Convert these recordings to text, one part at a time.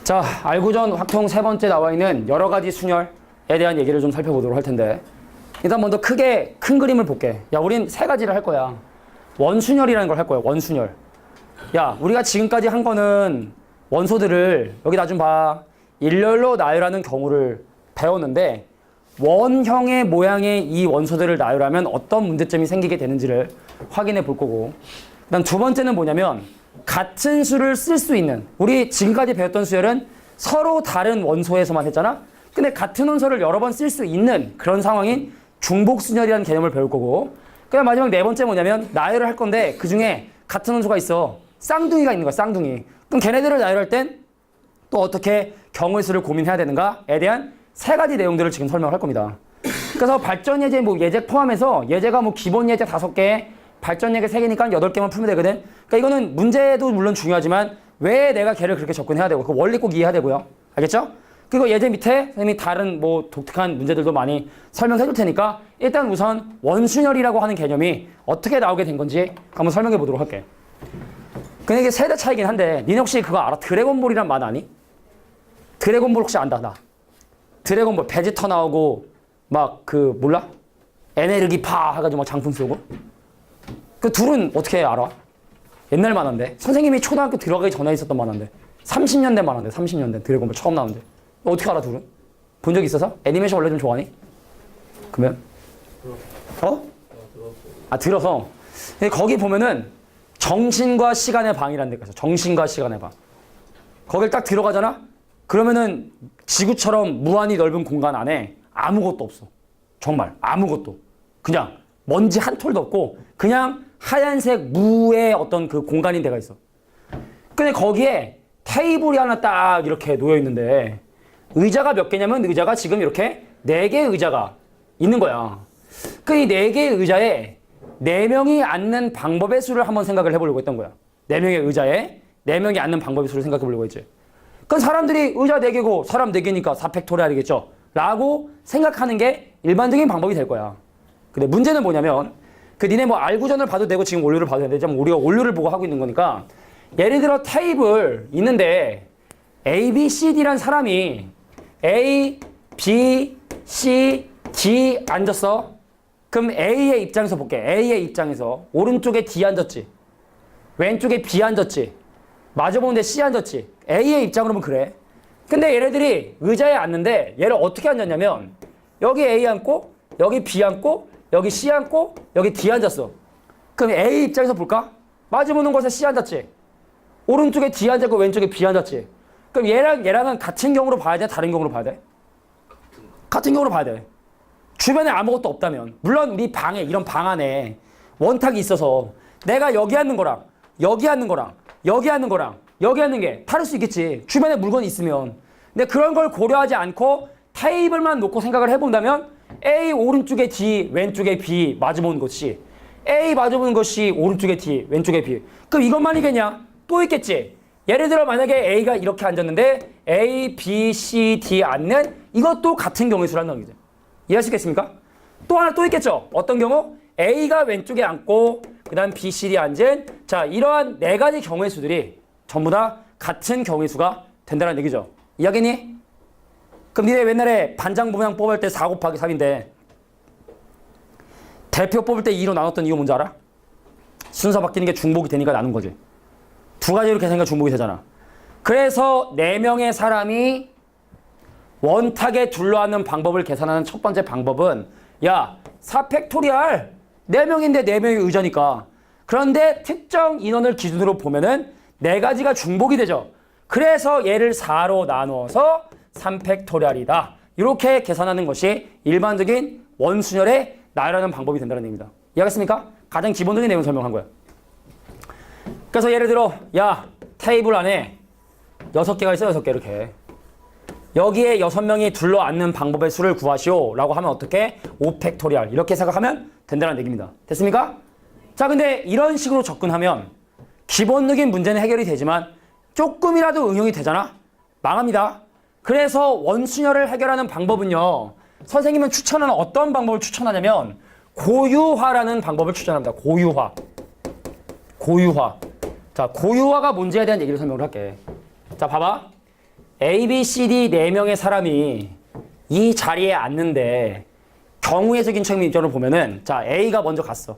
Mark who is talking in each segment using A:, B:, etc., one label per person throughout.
A: 자, 알구전 확통 세 번째 나와 있는 여러 가지 순열에 대한 얘기를 좀 살펴보도록 할 텐데, 일단 먼저 크게 큰 그림을 볼게. 야, 우린 세 가지를 할 거야. 원순열이라는 걸 할 거야. 원순열. 야, 우리가 지금까지 한 거는 원소들을 여기다 좀 봐. 일렬로 나열하는 경우를 배웠는데, 원형의 모양의 이 원소들을 나열하면 어떤 문제점이 생기게 되는지를 확인해 볼 거고, 그다음 두 번째는 뭐냐면 같은 수를 쓸 수 있는, 우리 지금까지 배웠던 수열은 서로 다른 원소에서만 했잖아. 근데 같은 원소를 여러 번 쓸 수 있는 그런 상황인 중복순열이라는 개념을 배울 거고, 그다음 마지막 네 번째 뭐냐면 나열을 할 건데 그 중에 같은 원소가 있어. 쌍둥이가 있는 거야. 쌍둥이. 그럼 걔네들을 나열할 땐 또 어떻게 경우의 수를 고민해야 되는가에 대한 세 가지 내용들을 지금 설명을 할 겁니다. 그래서 발전 예제, 뭐 예제 포함해서 예제가 뭐 기본 예제 5개, 발전 예제 3개니까 8개만 풀면 되거든. 그러니까 이거는 문제도 물론 중요하지만 왜 내가 걔를 그렇게 접근해야 되고 그 원리 꼭 이해해야 되고요. 알겠죠? 그리고 예제 밑에 선생님이 다른 뭐 독특한 문제들도 많이 설명해 줄 테니까 일단 우선 원순열이라고 하는 개념이 어떻게 나오게 된 건지 한번 설명해 보도록 할게. 근데 이게 세대 차이긴 한데 니네 혹시 그거 알아? 드래곤볼이란 말 아니? 드래곤볼 혹시 안다? 나 드래곤볼 베지터 나오고 막 그 몰라? 에네르기 파 해가지고 막 장풍 쏘고 그 둘은 어떻게 알아? 옛날 만화인데 선생님이 초등학교 들어가기 전에 있었던 만화인데 30년대 만화인데 30년대 드래곤볼 처음 나오는데 어떻게 알아 둘은? 본 적 있어서? 애니메이션 원래 좀 좋아하니? 그러면? 어? 아 들어서 근데 거기 보면은 정신과 시간의 방이라는 데가 있어. 정신과 시간의 방. 거길 딱 들어가잖아? 그러면은 지구처럼 무한히 넓은 공간 안에 아무것도 없어. 정말 아무것도. 그냥 먼지 한 톨도 없고 그냥 하얀색 무의 어떤 그 공간인 데가 있어. 근데 거기에 테이블이 하나 딱 이렇게 놓여 있는데 의자가 몇 개냐면 의자가 지금 이렇게 4개의 의자가 있는 거야. 그 이 4개의 의자에 4명이 앉는 방법의 수를 한번 생각을 해보려고 했던 거야. 4명의 의자에 4명이 앉는 방법의 수를 생각해 보려고 했지. 그건 사람들이 의자 4개고 사람 4개니까 4팩토리알이겠죠. 라고 생각하는 게 일반적인 방법이 될 거야. 근데 문제는 뭐냐면 그 니네 뭐 알구전을 봐도 되고 지금 원료를 봐도 되는데 지금 우리가 원료를 보고 하고 있는 거니까 예를 들어 테이블 있는데 A, B, C, D란 사람이 A, B, C, D 앉았어. 그럼 A의 입장에서 볼게. A의 입장에서 오른쪽에 D 앉았지. 왼쪽에 B 앉았지. 마주보는데 C 앉았지. A의 입장으로 보면 그래. 근데 얘네들이 의자에 앉는데 얘를 어떻게 앉았냐면 여기 A 앉고 여기 B 앉고 여기 C 앉고 여기 D 앉았어. 그럼 A 입장에서 볼까? 마주보는 곳에 C 앉았지. 오른쪽에 D 앉았고 왼쪽에 B 앉았지. 그럼 얘랑은 같은 경우로 봐야 돼? 다른 경우로 봐야 돼? 같은 경우로 봐야 돼. 주변에 아무것도 없다면. 물론 우리 방에 이런 방 안에 원탁이 있어서 내가 여기 앉는 거랑 여기 앉는 거랑 여기 앉는 거랑 여기 앉는 게 다를 수 있겠지. 주변에 물건이 있으면. 근데 그런 걸 고려하지 않고 테이블만 놓고 생각을 해본다면 A 오른쪽에 D 왼쪽에 B 마주보는 것이 A 마주보는 것이 오른쪽에 D 왼쪽에 B. 그럼 이것만이겠냐? 또 있겠지. 예를 들어 만약에 A가 이렇게 앉았는데 A, B, C, D 앉는 이것도 같은 경우의 수라는 얘기죠. 이해하시겠습니까? 또 하나 또 있겠죠. 어떤 경우? A가 왼쪽에 앉고 그 다음 B, C, D 앉은 자 이러한 4가지 경우의 수들이 전부 다 같은 경우의 수가 된다는 얘기죠. 이해하겠니? 그럼 니네 옛날에 반장 모양 뽑을 때 4 곱하기 3인데 대표 뽑을 때 2로 나눴던 이유 뭔지 알아? 순서 바뀌는 게 중복이 되니까 나눈 거지. 2가지로 계산하니까 중복이 되잖아. 그래서 4명의 사람이 원탁에 둘러앉는 방법을 계산하는 첫 번째 방법은 야 4팩토리알 4명인데 4명의 의자니까 그런데 특정 인원을 기준으로 보면은 4가지가 중복이 되죠. 그래서 얘를 4로 나누어서 3팩토리알이다. 이렇게 계산하는 것이 일반적인 원순열의 나열하는 방법이 된다는 얘기입니다. 이해하겠습니까? 가장 기본적인 내용 설명한 거야. 그래서 예를 들어 야 테이블 안에 6개가 있어. 6개 이렇게. 여기에 6명이 둘러앉는 방법의 수를 구하시오 라고 하면 어떻게? 5팩토리알 이렇게 생각하면 된다는 얘기입니다. 됐습니까? 자 근데 이런 식으로 접근하면 기본적인 문제는 해결이 되지만 조금이라도 응용이 되잖아? 망합니다. 그래서 원순열을 해결하는 방법은요 선생님은 추천하는 어떤 방법을 추천하냐면 고유화라는 방법을 추천합니다. 고유화. 자 고유화가 뭔지에 대한 얘기를 설명을 할게. 자 봐봐. A, B, C, D 4명의 사람이 이 자리에 앉는데 경우에서긴 책임 입장으로 보면은 자 A가 먼저 갔어.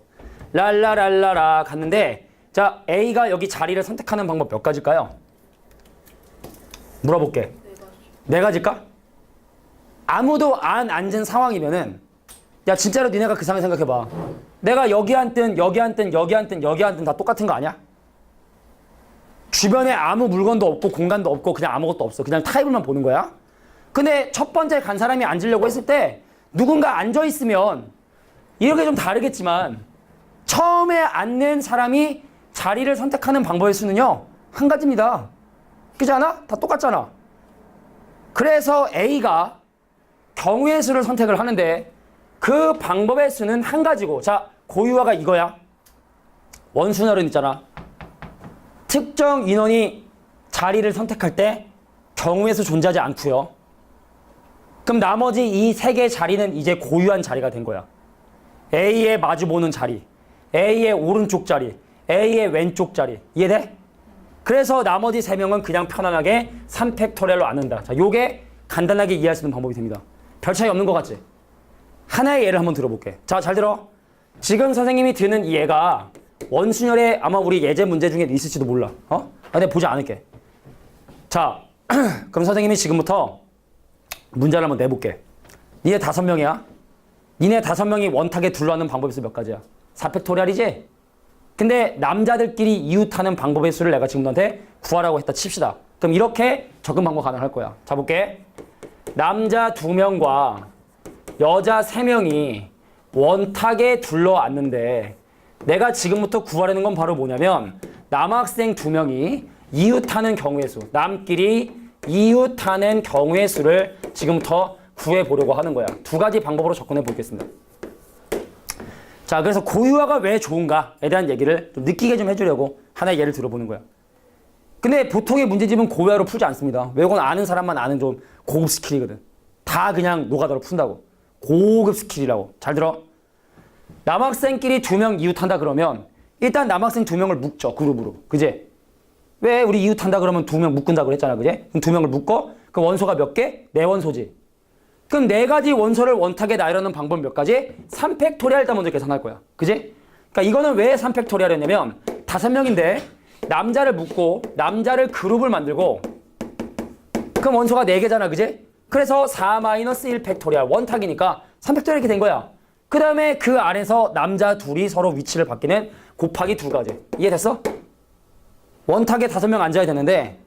A: 랄라랄라라 갔는데 자 A가 여기 자리를 선택하는 방법 몇 가지일까요? 물어볼게. 네 가지일까? 아무도 안 앉은 상황이면은 야 진짜로 니네가 그 상황 생각해봐. 내가 여기 앉든 여기 앉든 여기 앉든 여기 앉든 다 똑같은 거 아니야? 주변에 아무 물건도 없고 공간도 없고 그냥 아무것도 없어. 그냥 타입을만 보는 거야. 근데 첫 번째 간 사람이 앉으려고 했을 때 누군가 앉아있으면 이렇게 좀 다르겠지만 처음에 앉는 사람이 자리를 선택하는 방법의 수는요. 한 가지입니다. 그렇지 않아? 다 똑같잖아. 그래서 A가 경우의 수를 선택을 하는데 그 방법의 수는 한 가지고 자 고유화가 이거야. 원순열은 있잖아. 특정 인원이 자리를 선택할 때 경우의 수 존재하지 않고요. 그럼 나머지 이 세 개의 자리는 이제 고유한 자리가 된 거야. A의 마주보는 자리, A의 오른쪽 자리, A의 왼쪽 자리. 이해돼? 그래서 나머지 세 명은 그냥 편안하게 3팩토리얼로 앉는다. 자, 요게 간단하게 이해할 수 있는 방법이 됩니다. 별 차이 없는 것 같지? 하나의 예를 한번 들어볼게. 자, 잘 들어. 지금 선생님이 드는 이 예가 원순열에 아마 우리 예제 문제 중에 있을지도 몰라. 내가 보지 않을게. 자, 그럼 선생님이 지금부터 문제를 한번 내볼게. 니네 5명이야. 니네 5명이 원탁에 둘러앉는 방법의 수 몇 가지야? 4팩토리얼이지? 근데 남자들끼리 이웃하는 방법의 수를 내가 지금 너한테 구하라고 했다 칩시다. 그럼 이렇게 접근 방법 가능할 거야. 자, 볼게. 남자 2명과 여자 3명이 원탁에 둘러앉는데 내가 지금부터 구하려는 건 바로 뭐냐면 남학생 2명이 이웃하는 경우의 수, 남끼리 이웃하는 경우의 수를 지금부터 구해보려고 하는 거야. 2가지 방법으로 접근해 보겠습니다. 자, 그래서 고유화가 왜 좋은가에 대한 얘기를 좀 느끼게 좀 해주려고 하나의 예를 들어보는 거야. 근데 보통의 문제집은 고유화로 풀지 않습니다. 왜? 이건 아는 사람만 아는 좀 고급 스킬이거든. 다 그냥 노가다로 푼다고. 고급 스킬이라고. 잘 들어. 남학생끼리 2명 이웃한다 그러면 일단 남학생 2명을 묶죠. 그룹으로. 그지? 왜 우리 이웃한다 그러면 2명 묶은다고 그랬잖아. 그지? 그럼 2명을 묶어? 그 원소가 몇 개? 4원소지. 그럼 4가지 원소를 원탁에 나열하는 방법 몇 가지? 3팩토리얼 일단 먼저 계산할 거야. 그지? 그러니까 이거는 왜 3팩토리얼이었냐면 5명인데 남자를 묶고 남자를 그룹을 만들고 그럼 원소가 4개잖아. 그지? 그래서 4-1 팩토리얼 원탁이니까 3팩토리얼 이렇게 된 거야. 그 다음에 그 안에서 남자 둘이 서로 위치를 바뀌는 곱하기 2가지. 이해됐어? 원탁에 5명 앉아야 되는데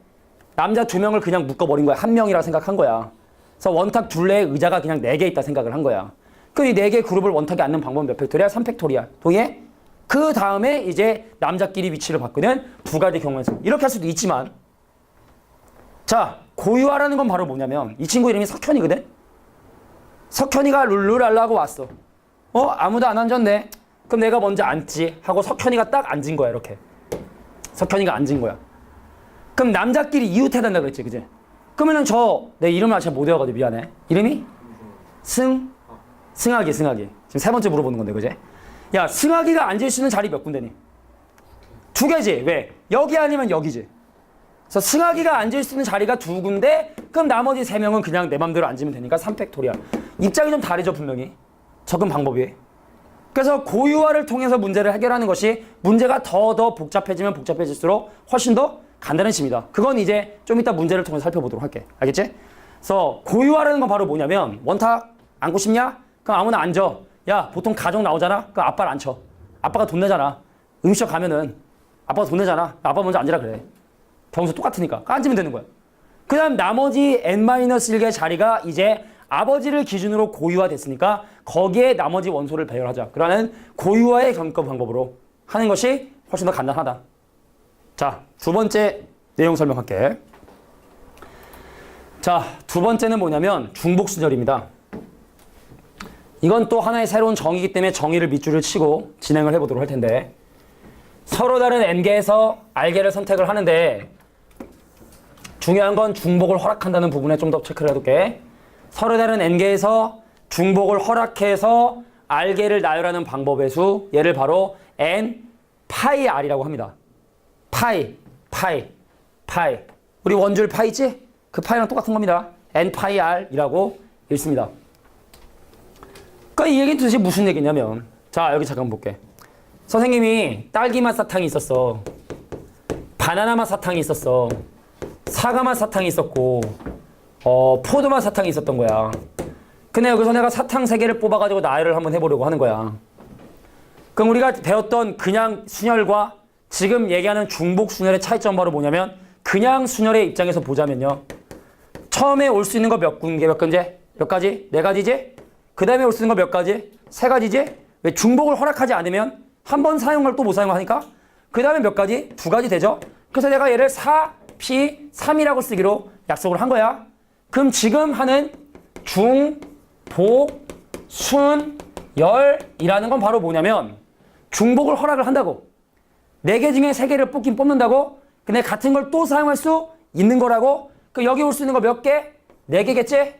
A: 남자 2명을 그냥 묶어버린 거야. 1명이라 생각한 거야. 그래서 원탁 둘레에 의자가 그냥 4개 있다 생각을 한 거야. 그럼 이 4개 그룹을 원탁에 앉는 방법은 몇 팩토리얼? 3팩토리얼. 동의해? 그 다음에 이제 남자끼리 위치를 바꾸는 2가지 경우의 수. 이렇게 할 수도 있지만 자, 고유화라는 건 바로 뭐냐면 이 친구 이름이 석현이거든? 석현이가 룰루랄라 하고 왔어. 아무도 안 앉았네. 그럼 내가 먼저 앉지 하고 석현이가 딱 앉은 거야. 이렇게. 석현이가 앉은 거야. 그럼 남자끼리 이웃해야 된다 그랬지. 그지? 그러면은 내 이름을 아직 못 외워가지고 미안해. 이름이? 승학이. 지금 3번째 물어보는 건데. 그지? 야, 승학이가 앉을 수 있는 자리 몇 군데니? 2개지. 왜? 여기 아니면 여기지. 그래서 승학이가 앉을 수 있는 자리가 2군데 그럼 나머지 3명은 그냥 내 맘대로 앉으면 되니까 3팩토리얼. 입장이 좀 다르죠. 분명히. 접근 방법이. 그래서 고유화를 통해서 문제를 해결하는 것이 문제가 더 복잡해지면 복잡해질수록 훨씬 더 간단해집니다. 그건 이제 좀 이따 문제를 통해서 살펴보도록 할게. 알겠지? 그래서 고유화라는 건 바로 뭐냐면 원탁 앉고 싶냐? 그럼 아무나 앉아. 야, 보통 가족 나오잖아? 그럼 아빠를 앉혀. 아빠가 돈 내잖아. 음식점 가면은 아빠가 돈 내잖아. 아빠 먼저 앉으라 그래. 경우도 똑같으니까. 앉으면 되는 거야. 그 다음 나머지 N-1개의 자리가 이제 아버지를 기준으로 고유화 됐으니까 거기에 나머지 원소를 배열하자. 그러는 고유화의 경법 방법으로 하는 것이 훨씬 더 간단하다. 자, 2번째 내용 설명할게. 자, 2번째는 뭐냐면 중복순열입니다. 이건 또 하나의 새로운 정의이기 때문에 정의를 밑줄을 치고 진행을 해보도록 할 텐데 서로 다른 N개에서 R개를 선택을 하는데 중요한 건 중복을 허락한다는 부분에 좀 더 체크를 해둘게. 서로 다른 N개에서 중복을 허락해서 R개를 나열하는 방법의 수, 얘를 바로 N 파이 R이라고 합니다. 파이. 우리 원줄 파이 있지? 그 파이랑 똑같은 겁니다. n 파이 r이라고 읽습니다. 그러니까 이 얘기는 도대체 무슨 얘기냐면, 자, 여기 잠깐 볼게. 선생님이 딸기맛 사탕이 있었어. 바나나맛 사탕이 있었어. 사과맛 사탕이 있었고, 포도맛 사탕이 있었던 거야. 근데 여기서 내가 사탕 3개를 뽑아가지고 나열을 한번 해보려고 하는 거야. 그럼 우리가 배웠던 그냥 순열과 지금 얘기하는 중복 순열의 차이점 바로 뭐냐면, 그냥 순열의 입장에서 보자면요. 처음에 올 수 있는 거 몇 군데? 몇 가지? 4가지지? 그 다음에 올 수 있는 거 몇 가지? 3가지지? 왜 중복을 허락하지 않으면 한 번 사용을 또 못 사용하니까? 그 다음에 몇 가지? 2가지 되죠? 그래서 내가 얘를 4, P, 3이라고 쓰기로 약속을 한 거야. 그럼 지금 하는 중, 복, 순, 열이라는 건 바로 뭐냐면 중복을 허락을 한다고. 4개 중에 3개를 뽑긴 뽑는다고. 근데 같은 걸 또 사용할 수 있는 거라고. 그 여기 올 수 있는 거 몇 개? 4개겠지?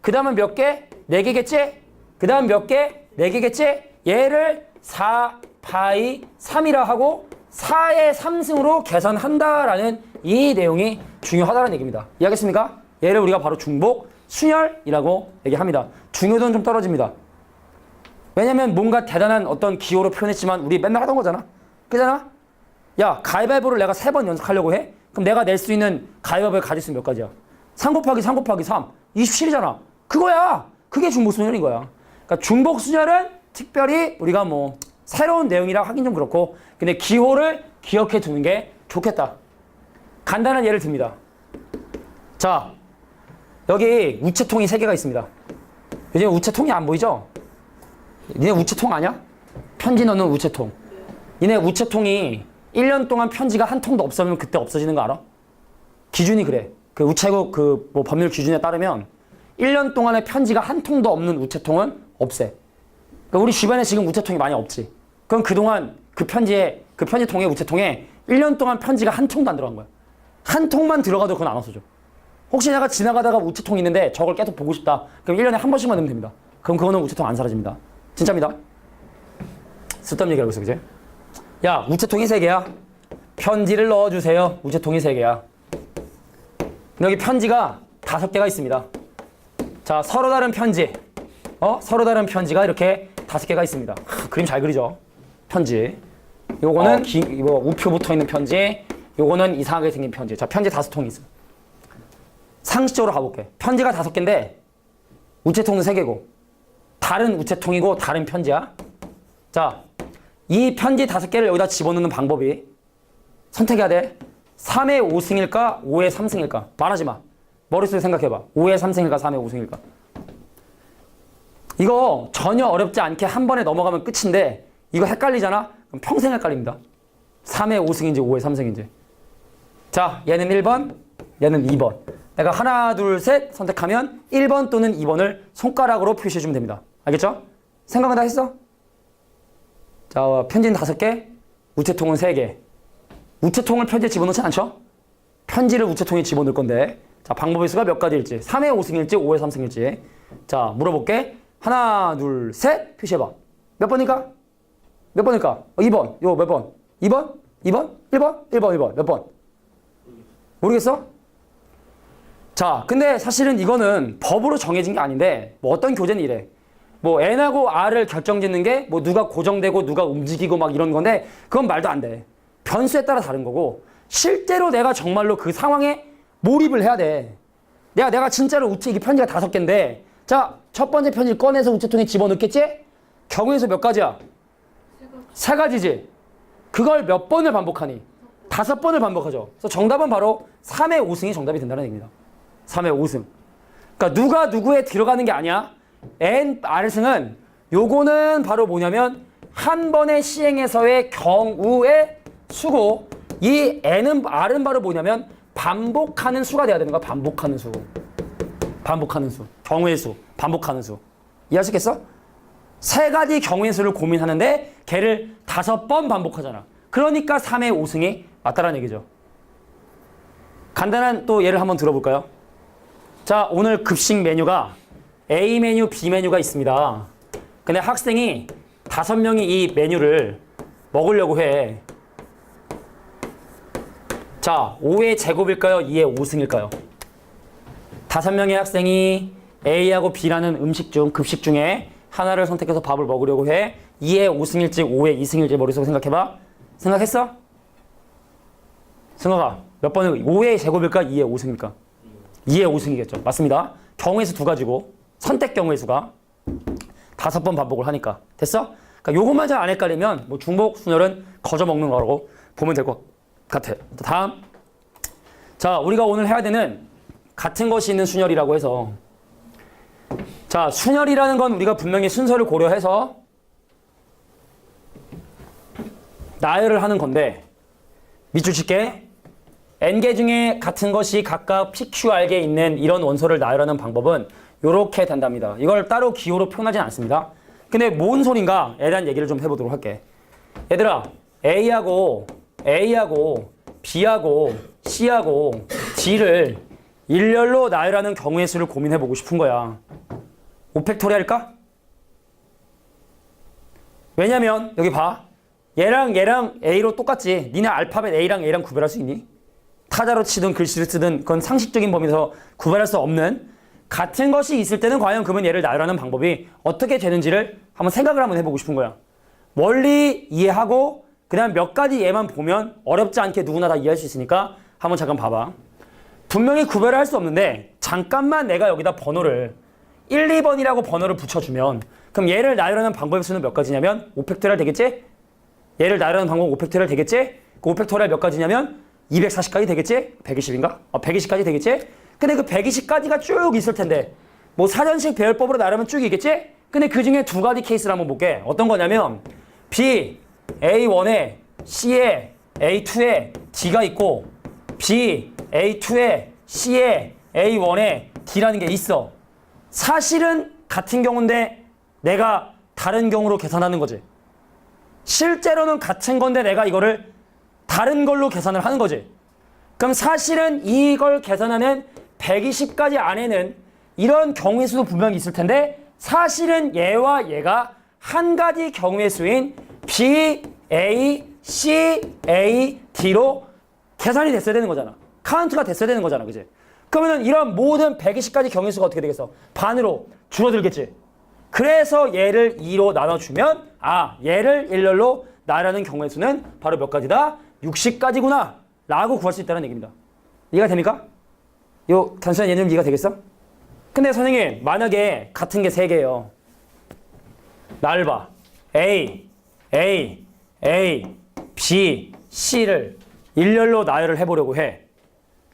A: 그 다음은 몇 개? 4개겠지? 그 다음 몇 개? 4개겠지? 얘를 4 파이 3이라 하고 4의 3승으로 계산한다라는 이 내용이 중요하다는 얘기입니다. 이해하겠습니까? 얘를 우리가 바로 중복 순열이라고 얘기합니다. 중요도는 좀 떨어집니다. 왜냐면 뭔가 대단한 어떤 기호로 표현했지만 우리 맨날 하던 거잖아. 그잖아? 야, 가위바위보를 내가 3번 연습하려고 해? 그럼 내가 낼 수 있는 가위바위보에 가질 수 몇 가지야? 3 곱하기 3 곱하기 3 27이잖아. 그거야. 그게 중복순열인 거야. 그러니까 중복순열은 특별히 우리가 뭐 새로운 내용이라 하긴 좀 그렇고, 근데 기호를 기억해 두는 게 좋겠다. 간단한 예를 듭니다. 자, 여기 우체통이 3개가 있습니다. 요즘 우체통이 안 보이죠? 니네 우체통 아냐? 편지 넣는 우체통. 니네 우체통이 1년 동안 편지가 한 통도 없으면 그때 없어지는 거 알아? 기준이 그래. 그 우체국 뭐 법률 기준에 따르면 1년 동안에 편지가 한 통도 없는 우체통은 없애. 그러니까 우리 주변에 지금 우체통이 많이 없지. 그럼 그동안 그 편지통에 우체통에 1년 동안 편지가 한 통도 안 들어간 거야. 한 통만 들어가도 그건 안 없어져. 혹시 내가 지나가다가 우체통이 있는데 저걸 계속 보고 싶다. 그럼 1년에 한 번씩만 넣으면 됩니다. 그럼 그거는 우체통 안 사라집니다. 진짜입니다. 쓸데없는 얘기하고 있어, 그지? 야, 우체통이 3개야. 편지를 넣어주세요. 우체통이 3개야. 여기 편지가 5개가 있습니다. 자, 서로 다른 편지. 서로 다른 편지가 이렇게 5개가 있습니다. 그림 잘 그리죠? 편지. 요거는 우표 붙어 있는 편지. 요거는 이상하게 생긴 편지. 자, 편지 5통이 있어. 상식적으로 가볼게. 편지가 5개인데 우체통은 3개고 다른 우체통이고 다른 편지야. 자, 이 편지 5개를 여기다 집어넣는 방법이 선택해야 돼. 3의 5승일까? 5의 3승일까? 말하지 마. 머릿속에 생각해봐. 5의 3승일까? 3의 5승일까? 이거 전혀 어렵지 않게 한 번에 넘어가면 끝인데 이거 헷갈리잖아? 그럼 평생 헷갈립니다. 3의 5승인지 5의 3승인지. 자, 얘는 1번, 얘는 2번. 내가 하나, 둘, 셋 선택하면 1번 또는 2번을 손가락으로 표시해주면 됩니다. 알겠죠? 생각은 다 했어? 자, 편지는 5개, 우체통은 3개. 우체통을 편지에 집어넣지 않죠? 편지를 우체통에 집어넣을 건데, 자, 방법의 수가 몇 가지일지, 3의 5승일지 5의 3승일지. 자, 물어볼게. 하나, 둘, 셋 표시해봐. 몇 번일까? 몇 번일까? 2번. 이거 몇 번? 2번? 2번? 1번? 1번, 1번. 몇 번? 모르겠어? 자, 근데 사실은 이거는 법으로 정해진 게 아닌데, 뭐 어떤 교재는 이래. 뭐 N하고 R을 결정짓는 게 뭐 누가 고정되고 누가 움직이고 막 이런 건데, 그건 말도 안 돼. 변수에 따라 다른 거고, 실제로 내가 정말로 그 상황에 몰입을 해야 돼. 내가 진짜로 이 편지가 5개인데, 자, 첫 번째 편지를 꺼내서 우체통에 집어넣겠지? 경우에서 몇 가지야? 3가지지. 그걸 몇 번을 반복하니? 5번을 반복하죠. 그래서 정답은 바로 3의 5승이 정답이 된다는 얘기입니다. 3의 5승. 그러니까 누가 누구에 들어가는 게 아니야. N, R승은 요거는 바로 뭐냐면 한 번의 시행에서의 경우의 수고, 이 N은, R은 바로 뭐냐면 반복하는 수가 돼야 되는 거야. 반복하는 수. 반복하는 수. 경우의 수. 반복하는 수. 이해하시겠어? 3가지 경우의 수를 고민하는데 걔를 5번 반복하잖아. 그러니까 3의 5승이 맞다라는 얘기죠. 간단한 또 예를 한번 들어볼까요? 자, 오늘 급식 메뉴가 A 메뉴, B 메뉴가 있습니다. 근데 학생이 5명이 이 메뉴를 먹으려고 해. 자, 5의 제곱일까요? 2의 5승일까요? 5명의 학생이 A하고 B라는 급식 중에 하나를 선택해서 밥을 먹으려고 해. 2의 5승일지 5의 2승일지 머릿속에 생각해봐. 생각했어? 승혁아, 몇 번을 5의 제곱일까? 2의 5승일까? 2의 5승이겠죠. 맞습니다. 경우의 수 2가지고 선택 경우의 수가 5번 반복을 하니까. 됐어? 그러니까 요것만 잘 안 헷갈리면 뭐 중복 순열은 거저 먹는 거라고 보면 될 것 같아. 다음. 자, 우리가 오늘 해야 되는 같은 것이 있는 순열이라고 해서, 자, 순열이라는 건 우리가 분명히 순서를 고려해서 나열을 하는 건데, 밑줄 칠게. n개 중에 같은 것이 각각 PQR개에 있는 이런 원소를 나열하는 방법은 이렇게 된답니다. 이걸 따로 기호로 표현하진 않습니다. 근데 뭔 소린가에 대한 얘기를 좀 해보도록 할게. 얘들아, A하고 B하고 C하고 D를 일렬로 나열하는 경우의 수를 고민해보고 싶은 거야. 5팩토리할까? 왜냐면 여기 봐. 얘랑 A로 똑같지. 니네 알파벳 A랑 A랑 구별할 수 있니? 타자로 치든 글씨를 쓰든 그건 상식적인 범위에서 구별할 수 없는 같은 것이 있을 때는 과연 그러면 얘를 나열하는 방법이 어떻게 되는지를 한번 생각을 한번 해보고 싶은 거야. 원리 이해하고 그 다음 몇 가지 예만 보면 어렵지 않게 누구나 다 이해할 수 있으니까 한번 잠깐 봐봐. 분명히 구별을 할 수 없는데 잠깐만 내가 여기다 번호를 1, 2번이라고 번호를 붙여주면 그럼 얘를 나열하는 방법의 수는 몇 가지냐면 5팩토리얼 되겠지? 얘를 나열하는 방법 5팩토리얼 되겠지? 그 5팩토리얼 몇 가지냐면 240까지 되겠지? 120인가? 120까지 되겠지? 근데 그 120까지가 쭉 있을 텐데 뭐 사전식 배열법으로 나열하면 쭉 있겠지? 근데 그 중에 2가지 케이스를 한번 볼게. 어떤 거냐면 B, A1에 C에 A2에 D가 있고 B, A2에 C에 A1에 D라는 게 있어. 사실은 같은 경우인데 내가 다른 경우로 계산하는 거지. 실제로는 같은 건데 내가 이거를 다른 걸로 계산을 하는 거지. 그럼 사실은 이걸 계산하는 120가지 안에는 이런 경우의 수도 분명히 있을 텐데 사실은 얘와 얘가 한 가지 경우의 수인 B, A, C, A, D로 계산이 됐어야 되는 거잖아. 카운트가 됐어야 되는 거잖아. 그지? 그러면 이런 모든 120가지 경우의 수가 어떻게 되겠어? 반으로 줄어들겠지. 그래서 얘를 2로 나눠주면 얘를 일렬로 나열하는 경우의 수는 바로 몇 가지다? 60가지구나 라고 구할 수 있다는 얘기입니다. 이해가 됩니까? 요 단순한 예는 이해가 되겠어? 근데 선생님 만약에 같은 게 3개예요. 날 봐. A, B, C를 일렬로 나열을 해보려고 해.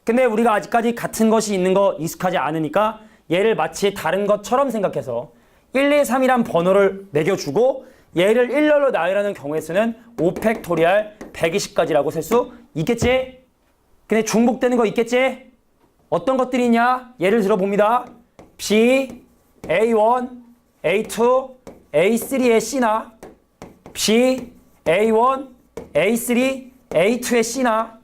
A: 근데 우리가 아직까지 같은 것이 있는 거 익숙하지 않으니까 얘를 마치 다른 것처럼 생각해서 1, 2, 3이란 번호를 매겨주고 얘를 일렬로 나열하는 경우의 수는 5팩토리얼 120가지라고 셀 수 있겠지? 근데 중복되는 거 있겠지? 어떤 것들이 있냐? 예를 들어봅니다. B, A1, A2, A3의 C나 B, A1, A3, A2의 C나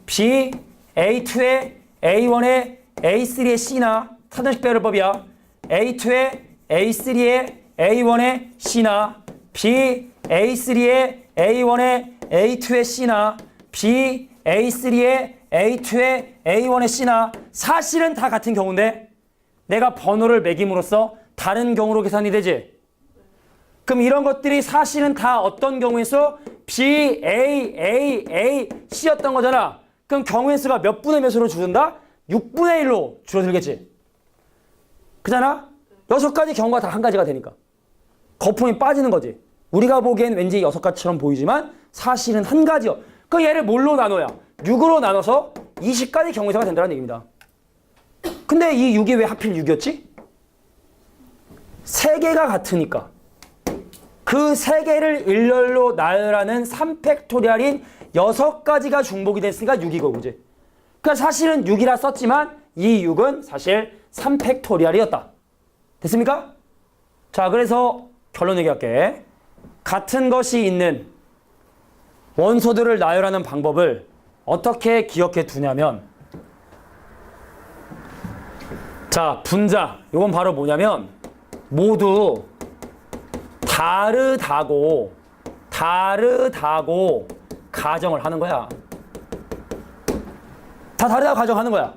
A: B, A2의 A1의 A3의 C나 사전식 배열법이야. A2의 A3의 A1의 C나 B, A3의 A1의 A2의 C나 B, A3의 A2의 A1의 C나 사실은 다 같은 경우인데 내가 번호를 매김으로써 다른 경우로 계산이 되지. 그럼 이런 것들이 사실은 다 어떤 경우의 수? B, A, C였던 거잖아. 그럼 경우의 수가 몇 분의 몇으로 줄어든다? 6분의 1로 줄어들겠지. 그잖아? 6가지 경우가 다 한 가지가 되니까. 거품이 빠지는 거지. 우리가 보기엔 왠지 6가지처럼 보이지만 사실은 한 가지요. 그 얘를 뭘로 나눠야? 6으로 나눠서 20가지 경우의수가 된다는 얘기입니다. 근데 이 6이 왜 하필 6이었지? 3개가 같으니까. 그 3개를 일렬로 나열하는 3팩토리얼인 6가지가 중복이 됐으니까 6이고, 그지? 그러니까 사실은 6이라 썼지만 이 6은 사실 3팩토리얼이었다. 됐습니까? 자, 그래서 결론 얘기할게. 같은 것이 있는 원소들을 나열하는 방법을 어떻게 기억해 두냐면, 자, 분자. 이건 바로 뭐냐면 모두 다르다고 가정을 하는 거야. 다 다르다고 가정하는 거야.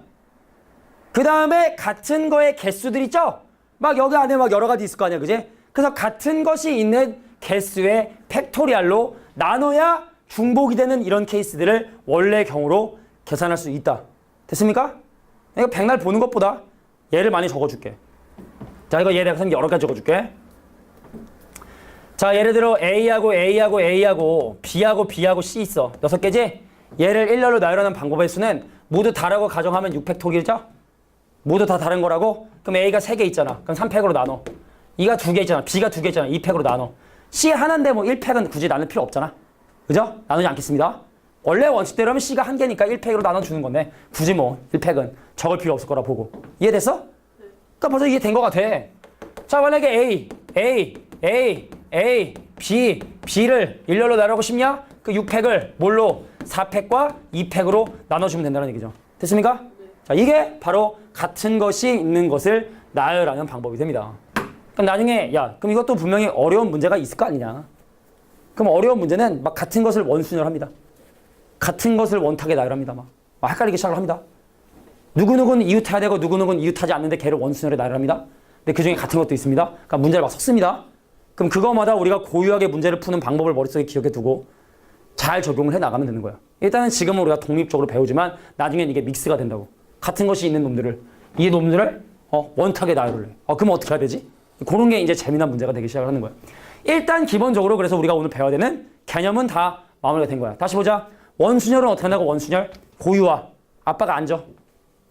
A: 그 다음에 같은 거의 개수들 있죠? 막 여기 안에 막 여러 가지 있을 거 아니야, 그지? 그래서 같은 것이 있는 개수의 팩토리알로 나눠야 중복이 되는 이런 케이스들을 원래 경우로 계산할 수 있다. 됐습니까? 이거 백날 보는 것보다 예를 많이 적어줄게. 자, 이거 예를 여러 가지 적어줄게. 자, 예를 들어 A하고 A하고 A하고 B하고 B하고 C 있어. 6개지? 얘를 일렬로 나열하는 방법의 수는 모두 다라고 가정하면 6팩토리죠? 모두 다 다른 거라고? 그럼 A가 3개 있잖아. 그럼 3팩으로 나눠. E가 2개 있잖아. B가 2개 있잖아. 2팩으로 나눠. C 하나인데 뭐 1팩은 굳이 나눌 필요 없잖아. 그죠? 나누지 않겠습니다. 원래 원칙대로 하면 C가 1개니까 1팩으로 나눠주는 건데 굳이 뭐 1팩은 적을 필요 없을 거라 보고. 이해됐어? 그러니까 벌써 이해된 거 같아. 자, 만약에 A, B, B를 일렬로 나누고 싶냐? 그 6팩을 뭘로? 4팩과 2팩으로 나눠주면 된다는 얘기죠. 됐습니까? 자, 이게 바로 같은 것이 있는 것을 나열하는 방법이 됩니다. 그럼 나중에 야, 그럼 이것도 분명히 어려운 문제가 있을 거 아니냐? 그럼 어려운 문제는 막 같은 것을 원순열합니다. 같은 것을 원탁에 나열합니다. 막 헷갈리기 시작을 합니다. 누구누구는 이웃해야 되고 누구누구는 이웃하지 않는데 걔를 원순열에 나열합니다. 근데 그중에 같은 것도 있습니다. 그러니까 문제를 막 섞습니다. 그럼 그거마다 우리가 고유하게 문제를 푸는 방법을 머릿속에 기억해 두고 잘 적용을 해 나가면 되는 거야. 일단은 지금은 우리가 독립적으로 배우지만 나중엔 이게 믹스가 된다고. 같은 것이 있는 놈들을 이 놈들을 원탁에 나열을 해. 그럼 어떻게 해야 되지? 그런 게 이제 재미난 문제가 되기 시작을 하는 거야. 일단 기본적으로 그래서 우리가 오늘 배워야 되는 개념은 다 마무리가 된 거야. 다시 보자. 원순열은 어떻게 한다고? 원순열 고유화. 아빠가 앉아.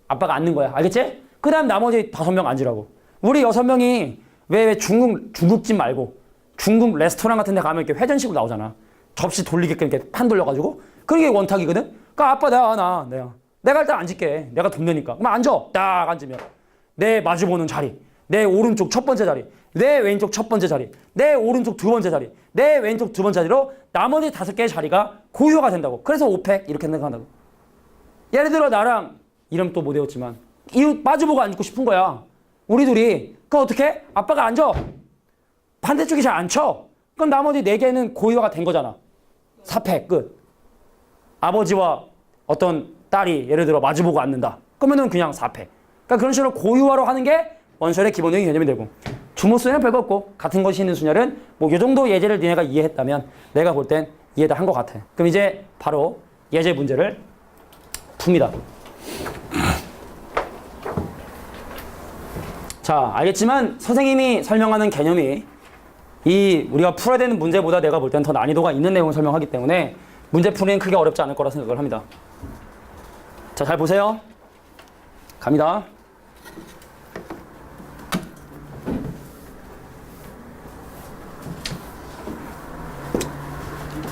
A: 아빠가 앉는 거야. 알겠지? 그 다음 나머지 5명 앉으라고. 우리 6명이 왜 중국집 말고 중국 레스토랑 같은 데 가면 이렇게 회전식으로 나오잖아. 접시 돌리게끔 이렇게 판 돌려가지고. 그게 원탁이거든? 그러니까 아빠 내가 일단 앉을게. 내가 돈 내니까. 그럼 앉아. 딱 앉으면. 내 마주보는 자리. 내 오른쪽 첫 번째 자리. 내 왼쪽 첫 번째 자리. 내 오른쪽 두 번째 자리. 내 왼쪽 두 번째 자리로 나머지 5개의 자리가 고유화가 된다고. 그래서 5팩 이렇게 생각한다고. 예를 들어 나랑 이름 또 못 외웠지만 이웃 마주보고 앉고 싶은 거야. 우리 둘이. 그럼 어떻게? 아빠가 앉아. 반대쪽이 잘 안 쳐. 그럼 나머지 4개는 고유화가 된 거잖아. 4팩 끝. 아버지와 어떤 딸이 예를 들어 마주보고 앉는다. 그러면은 그냥 4팩. 그러니까 그런 식으로 고유화로 하는 게 원순열의 기본적인 개념이 되고, 주모순열은 별거 없고 같은 것이 있는 순열은 뭐 이 정도 예제를 니네가 이해했다면 내가 볼 땐 이해 다 한 것 같아. 그럼 이제 바로 예제 문제를 풉니다. 자, 알겠지만 선생님이 설명하는 개념이 이 우리가 풀어야 되는 문제보다 내가 볼 땐 더 난이도가 있는 내용을 설명하기 때문에 문제 풀이는 크게 어렵지 않을 거라 생각을 합니다. 자, 잘 보세요. 갑니다.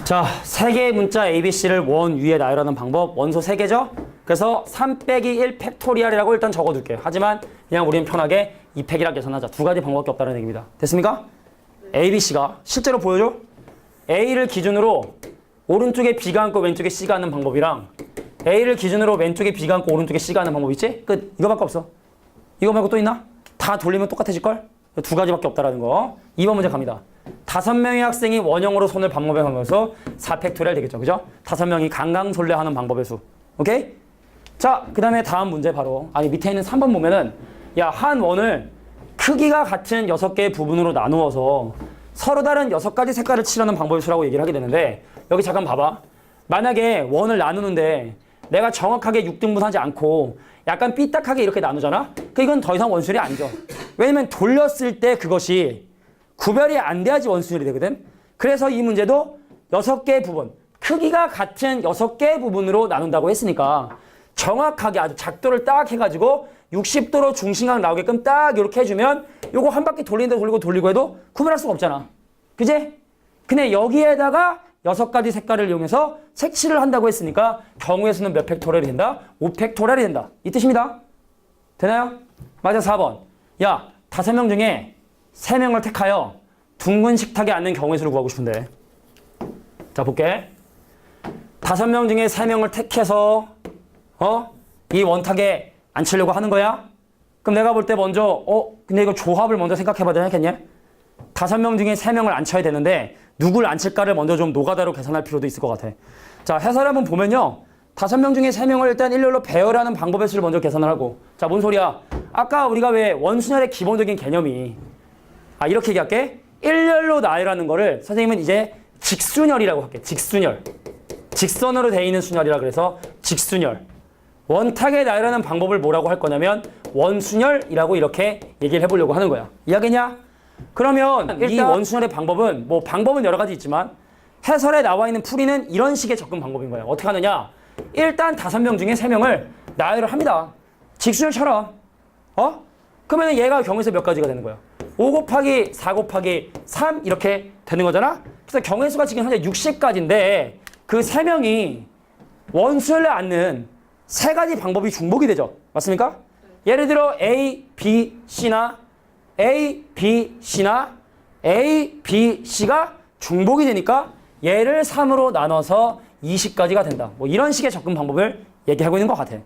A: 자, 3개의 문자 ABC를 원 위에 나열하는 방법. 원소 3개죠? 그래서 3 빼기 1 팩토리얼이라고 일단 적어둘게요. 하지만 그냥 우리는 편하게 2팩이라 계산하자. 2가지 방법밖에 없다는 얘기입니다. 됐습니까? ABC가 실제로 보여줘? A를 기준으로 오른쪽에 B가 앉고 왼쪽에 C가 앉는 방법이랑 A를 기준으로 왼쪽에 B가 앉고 오른쪽에 C가 앉는 방법 있지? 끝. 이거밖에 없어. 이거 말고 또 있나? 다 돌리면 똑같아질걸? 2가지밖에 없다라는 거. 2번 문제 갑니다. 5명의 학생이 원형으로 손을 반복하면서 4팩토리얼 되겠죠. 그죠? 5명이 강강솔래하는 방법의 수. 오케이? 자, 그 다음에 다음 문제 바로 밑에 있는 3번 보면은 한 원을 크기가 같은 6개의 부분으로 나누어서 서로 다른 6가지 색깔을 칠하는 방법의 수라고 얘기를 하게 되는데 여기 잠깐 봐봐. 만약에 원을 나누는데 내가 정확하게 6등분하지 않고 약간 삐딱하게 이렇게 나누잖아? 이건 더 이상 원순열이 아니죠. 왜냐면 돌렸을 때 그것이 구별이 안 돼야지 원순열이 되거든. 그래서 이 문제도 6개의 부분, 크기가 같은 6개의 부분으로 나눈다고 했으니까 정확하게 아주 작도를 딱 해가지고 60도로 중심각 나오게끔 딱 이렇게 해주면 요거 한 바퀴 돌리는데 돌리고 해도 구별할 수가 없잖아. 그지? 근데 여기에다가 6가지 색깔을 이용해서 색칠을 한다고 했으니까 경우의 수는 몇 팩토리얼이 된다? 5팩토리얼이 된다. 이 뜻입니다. 되나요? 맞아, 4번. 5명 중에 3명을 택하여 둥근 식탁에 앉는 경우의 수를 구하고 싶은데. 자, 볼게. 5명 중에 3명을 택해서 이 원탁에 앉히려고 하는 거야? 그럼 내가 볼 때 먼저 근데 이거 조합을 먼저 생각해봐야 되겠냐? 5명 중에 3명을 앉혀야 되는데 누굴 앉힐까를 먼저 좀 노가다로 계산할 필요도 있을 것 같아. 자, 해설을 한번 보면요. 5명 중에 3명을 일단 일렬로 배열하는 방법의 수를 먼저 계산을 하고. 자, 뭔 소리야? 아까 우리가 왜 원순열의 기본적인 개념이 이렇게 얘기할게. 일렬로 나열하는 거를 선생님은 이제 직순열이라고 할게. 직순열. 직선으로 돼 있는 순열이라 그래서 직순열. 원탁에 나열하는 방법을 뭐라고 할 거냐면 원순열이라고 이렇게 얘기를 해보려고 하는 거야. 이해하겠냐? 그러면 이 원순열의 방법은 뭐 방법은 여러 가지 있지만 해설에 나와 있는 풀이는 이런 식의 접근 방법인 거야. 어떻게 하느냐? 일단 5명 중에 3명을 나열을 합니다. 직순열처럼. 그러면 얘가 경우에서 몇 가지가 되는 거야? 5 곱하기 4 곱하기 3 이렇게 되는 거잖아? 그래서 경우의 수가 지금 현재 60가지인데 그 3명이 원순열에 앉는 3가지 방법이 중복이 되죠. 맞습니까? 예를 들어 A, B, C나 A, B, C나 A, B, C가 중복이 되니까 얘를 3으로 나눠서 20가지가 된다. 뭐 이런 식의 접근 방법을 얘기하고 있는 것 같아.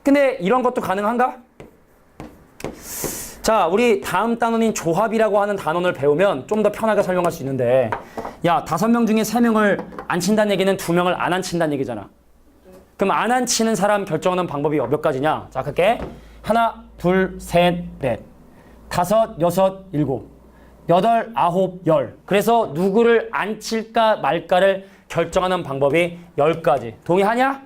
A: 근데 이런 것도 가능한가? 자, 우리 다음 단원인 조합이라고 하는 단원을 배우면 좀 더 편하게 설명할 수 있는데 야, 5명 중에 3명을 앉힌다는 얘기는 2명을 안 앉힌다는 얘기잖아. 그럼 안 앉히는 사람 결정하는 방법이 몇 가지냐? 자, 갈게. 하나, 둘, 셋, 넷, 5, 6, 7, 8, 9, 10. 그래서 누구를 앉힐까 말까를 결정하는 방법이 10가지. 동의하냐?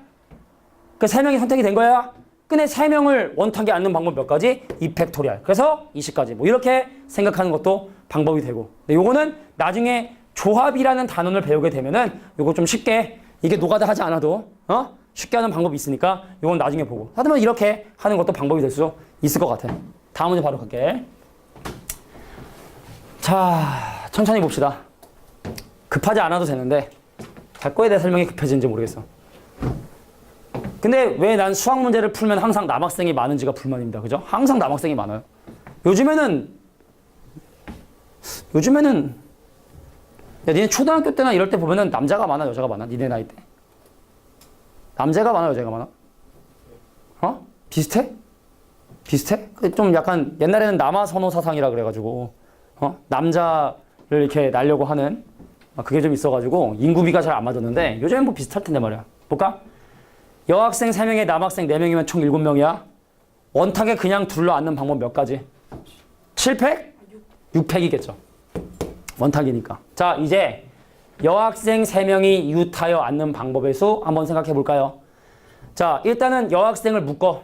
A: 그 3명이 선택이 된 거야. 근데 3명을 원탁에 앉는 방법 몇 가지? 2팩토리얼. 그래서 20가지. 뭐 이렇게 생각하는 것도 방법이 되고. 근데 요거는 나중에 조합이라는 단원을 배우게 되면은 요거 좀 쉽게 이게 노가다 하지 않아도 쉽게 하는 방법이 있으니까 요건 나중에 보고. 하지만 이렇게 하는 것도 방법이 될 수 있을 것 같아. 다음 문제 바로 갈게. 자, 천천히 봅시다. 급하지 않아도 되는데 자꾸에 대해 설명이 급해지는지 모르겠어. 근데 왜 난 수학 문제를 풀면 항상 남학생이 많은지가 불만입니다. 그죠? 항상 남학생이 많아요. 요즘에는 야, 니네 초등학교 때나 이럴 때 보면은 남자가 많아, 여자가 많아? 니네 나이 때? 남자가 많아, 여자가 많아? 비슷해? 비슷해? 좀 약간 옛날에는 남아선호 사상이라 그래가지고 남자를 이렇게 날려고 하는 그게 좀 있어가지고 인구비가 잘 안 맞았는데 요즘엔 뭐 비슷할 텐데 말이야. 볼까? 여학생 3명에 남학생 4명이면 총 7명이야. 원탁에 그냥 둘러 앉는 방법 몇 가지? 7팩? 6팩이겠죠. 원탁이니까. 자, 이제 여학생 3명이 이웃하여 앉는 방법의 수 한번 생각해 볼까요? 자, 일단은 여학생을 묶어.